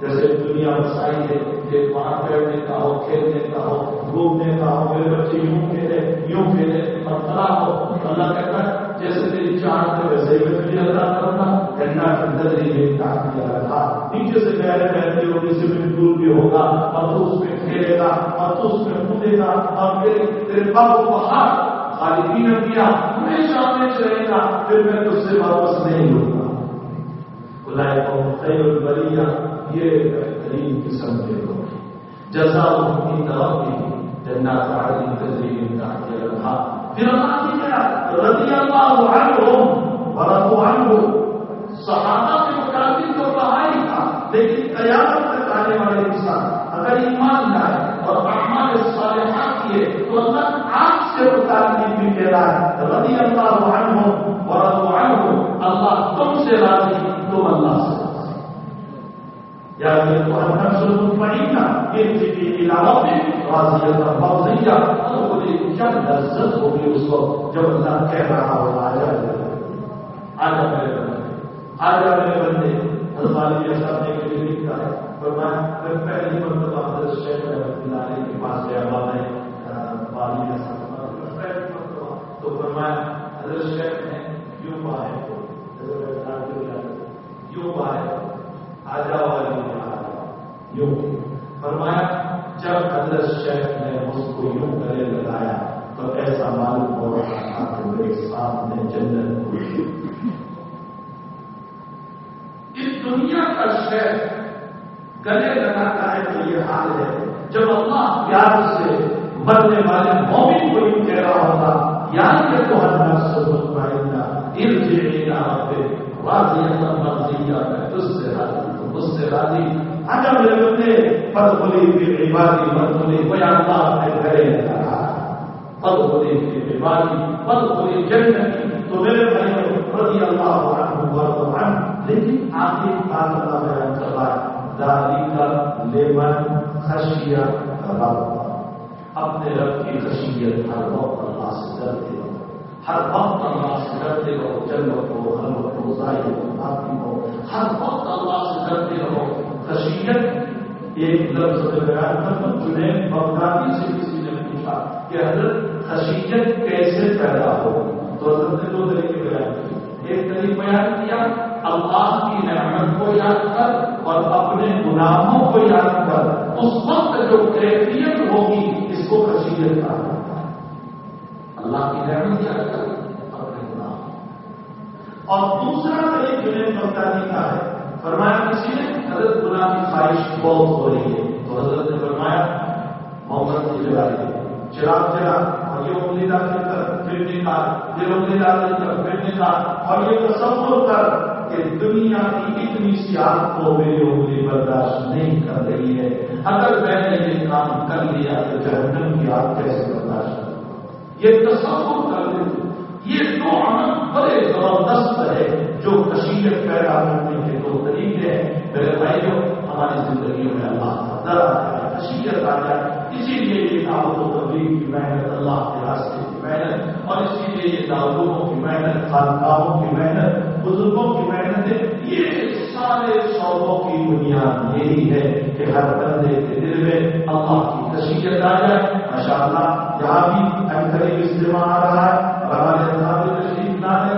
جیسے دنیا مسائل ہے کہ وہاں بیٹھنے کا ہو، کھیلنے کا ہو، گھومنے کا ہو، میرے بچے یوں کھیلے اور فلاں ہو۔ اللہ کہتا ہے جیسے تیری چاہت ہے ویسے ہی میں تجھے عطا کروں گا، جنات تجری من تحتها الانہار۔ نیچے سے نہریں بہتی ہوگی، سوئمنگ پول بھی ہوگا اور تو اس میں کھیلے گا اور تو اس میں کودے گا، اور تیرے باپ کو ہاتھ خالدین کیا ہمیشہ ہمیشہ رہے گا، پھر میں تجھ سے واپس نہیں لوں گا۔ اولئک هم خیر البریہ، یہ بہترین قسم کے لوگ ہیں۔ جزاؤہم عند ربہم جنات عدن تجری من تحتها الانہار۔ پھر اللہ کی کیا رضی اللہ عنہم ورضوا عنہ۔ صحابہ کے متعلق تو کہا ہی تھا، لیکن قیامت تک آنے والے انسان اگر ایمان لائے اور اعمال صالحہ کیے تو اللہ آپ سے متعلق بھی کہہ رہا ہے رضی اللہ عنہم ورضوا عنہ، اللہ تم سے راضی، تم اللہ سے راضی۔ یا تو النفس المطمئنہ ارجعی الی ربک راضیۃ مرضیہ۔ اور بولے کیا لذت ہوگی اس وقت جب اللہ کہہ رہا ہو آجا میرے بندے، آجا میرے بندے۔ حضرت علی صاحب نے کے لیے لکھا ہے، فرمایا میں پہلی مرتبہ حضرت شیخ رحمۃ اللہ علیہ کے پاس گیا، والی تو فرمایا حضرت شیخ نے یوں باہر آ جاؤ یوں فرمایا۔ جب حضرت شیخ نے اس کو یوں گلے لگایا تو ایسا معلوم ہو رہا تھا کہ میرے سامنے جنت ہوئی۔ اس دنیا کا شیخ گلے لگاتا ہے تو یہ حال ہے، جب اللہ پیار سے مرنے والے مومن کو یوں کہہ رہا ہوگا یا یہ تو النفس المطمئنہ ارجعی الی ربک راضیۃ مرضیہ، میں تجھ سے راضی ہوں، مجھ سے راضی۔ آجا میرے بندے فادخلی فی عبادی وادخلی، وہ اللہ اپنے گھرے لگا رہا ہے، فادخلی فی عبادی وادخلی جنتی۔ تو میرے بھائیوں رضی اللہ عنہ ورضوا عنہ، لیکن آخری بات اللہ بیان کر رہا ہے ذالک لمن خشی رب۔ اپنے رب کی خشیت ہر وقت اللہ سے ڈرتے رہو، ہر وقت اللہ سے ڈرتے رہو، جنت ہو، خلوت ہو، ظاہر ہو، باطن ہو، ہر وقت اللہ سے ڈرتے رہو۔ خشیت ایک لفظ سے بیان کرتا ہوں، جنید بغدادی سے کسی نے پوچھا کہ حضرت خشیت کیسے پیدا ہوگی، تو حضرت نے دو طریقے بیان کیے۔ ایک طریقہ بیان کیا اللہ کی نعمت کو یاد کر اور اپنے گناہوں کو یاد کر، اس وقت جو کیفیت ہوگی اس کو خشیت کہا جاتا ہے۔ اللہ کی نعمت یاد کر اپنے گناہوں۔ اور دوسرا طریقہ جنید بغدادی کا ہے، فرمایا کسی نے حضرت گناہ کی خواہش بہت ہو رہی ہے تو حضرت نے فرمایا محمد کی جلا دے، چراغ جلا اور یہ انگلی ڈال کر پھر نکال، یہ انگلی ڈال کر پھر نکال، اور یہ تصور کر کہ دنیا کی اتنی سی آگ کو میری انگلی برداشت نہیں کر رہی ہے، اگر میں نے یہ کام کر لیا تو جہنم کی آگ کیسے برداشت کروں۔ یہ تصور کر لیں، یہ دو عمل بڑے زبردست ہے جو خشیت پیدا کرنے کے دو طریقے ہیں۔ میرے بھائیوں ہماری زندگیوں میں اللہ کا ڈر آ جائے، خشیت آ جائے، اسی لیے یہ دعوت و تبلیغ کی محنت، اللہ کے راستے کی محنت، اور اسی لیے یہ دعوتوں کی محنت، خانقاہوں کی محنت، بزرگوں کی محنت، یہ سارے شعبوں کی بنیاد یہی ہے کہ ہر بندے کے دل میں اللہ کی خشیت آ جائے۔ ماشاء اللہ یہاں بھی اکثر اجتماع آ رہا ہے، ہمارے تشریف لانے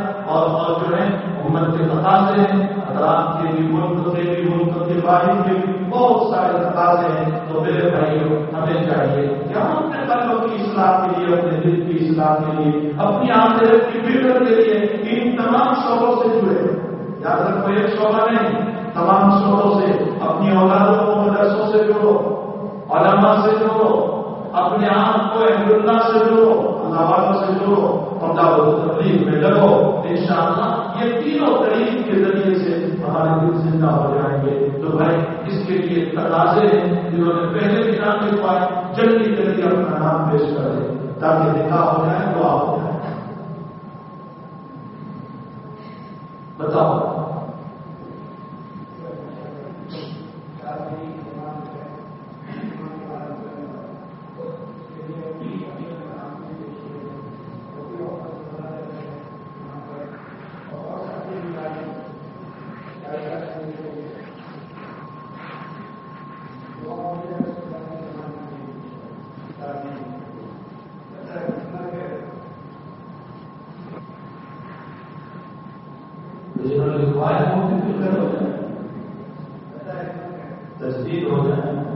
تقاضے ہیں، حضرات کے بھی، ملک کے بھی، ملک کے باہر کے بھی بہت سارے تقاضے ہیں. تو میرے بھائیوں ہمیں چاہیے کہ ہم اپنے قلب کی اصلاح کے لیے، اپنے دل کی اصلاح کے لیے، اپنی آخرت کی فکر کے لیے ان تمام شعبوں سے جڑے. یاد رکھو ایک شعبہ نہیں، تمام شعبوں سے. اپنی اولادوں کو مدرسوں سے جوڑو، علماء سے جوڑو، اپنے آپ کو اہل اللہ سے جوڑو، اللہ والوں سے جوڑو، اور دعوت و تبلیغ میں لگو. انشاءاللہ یہ تینوں طریق کے ذریعے سے ہمارے دل زندہ ہو جائیں گے. تو بھائی اس کے لیے تقاضے ہیں جنہوں نے پہلے بھی نام لکھوائے، جلدی جلدی اپنا نام پیش کر دیں تاکہ نکاح ہو جائے، دعا ہو جائے. بتاؤ تجدید ہو جائے.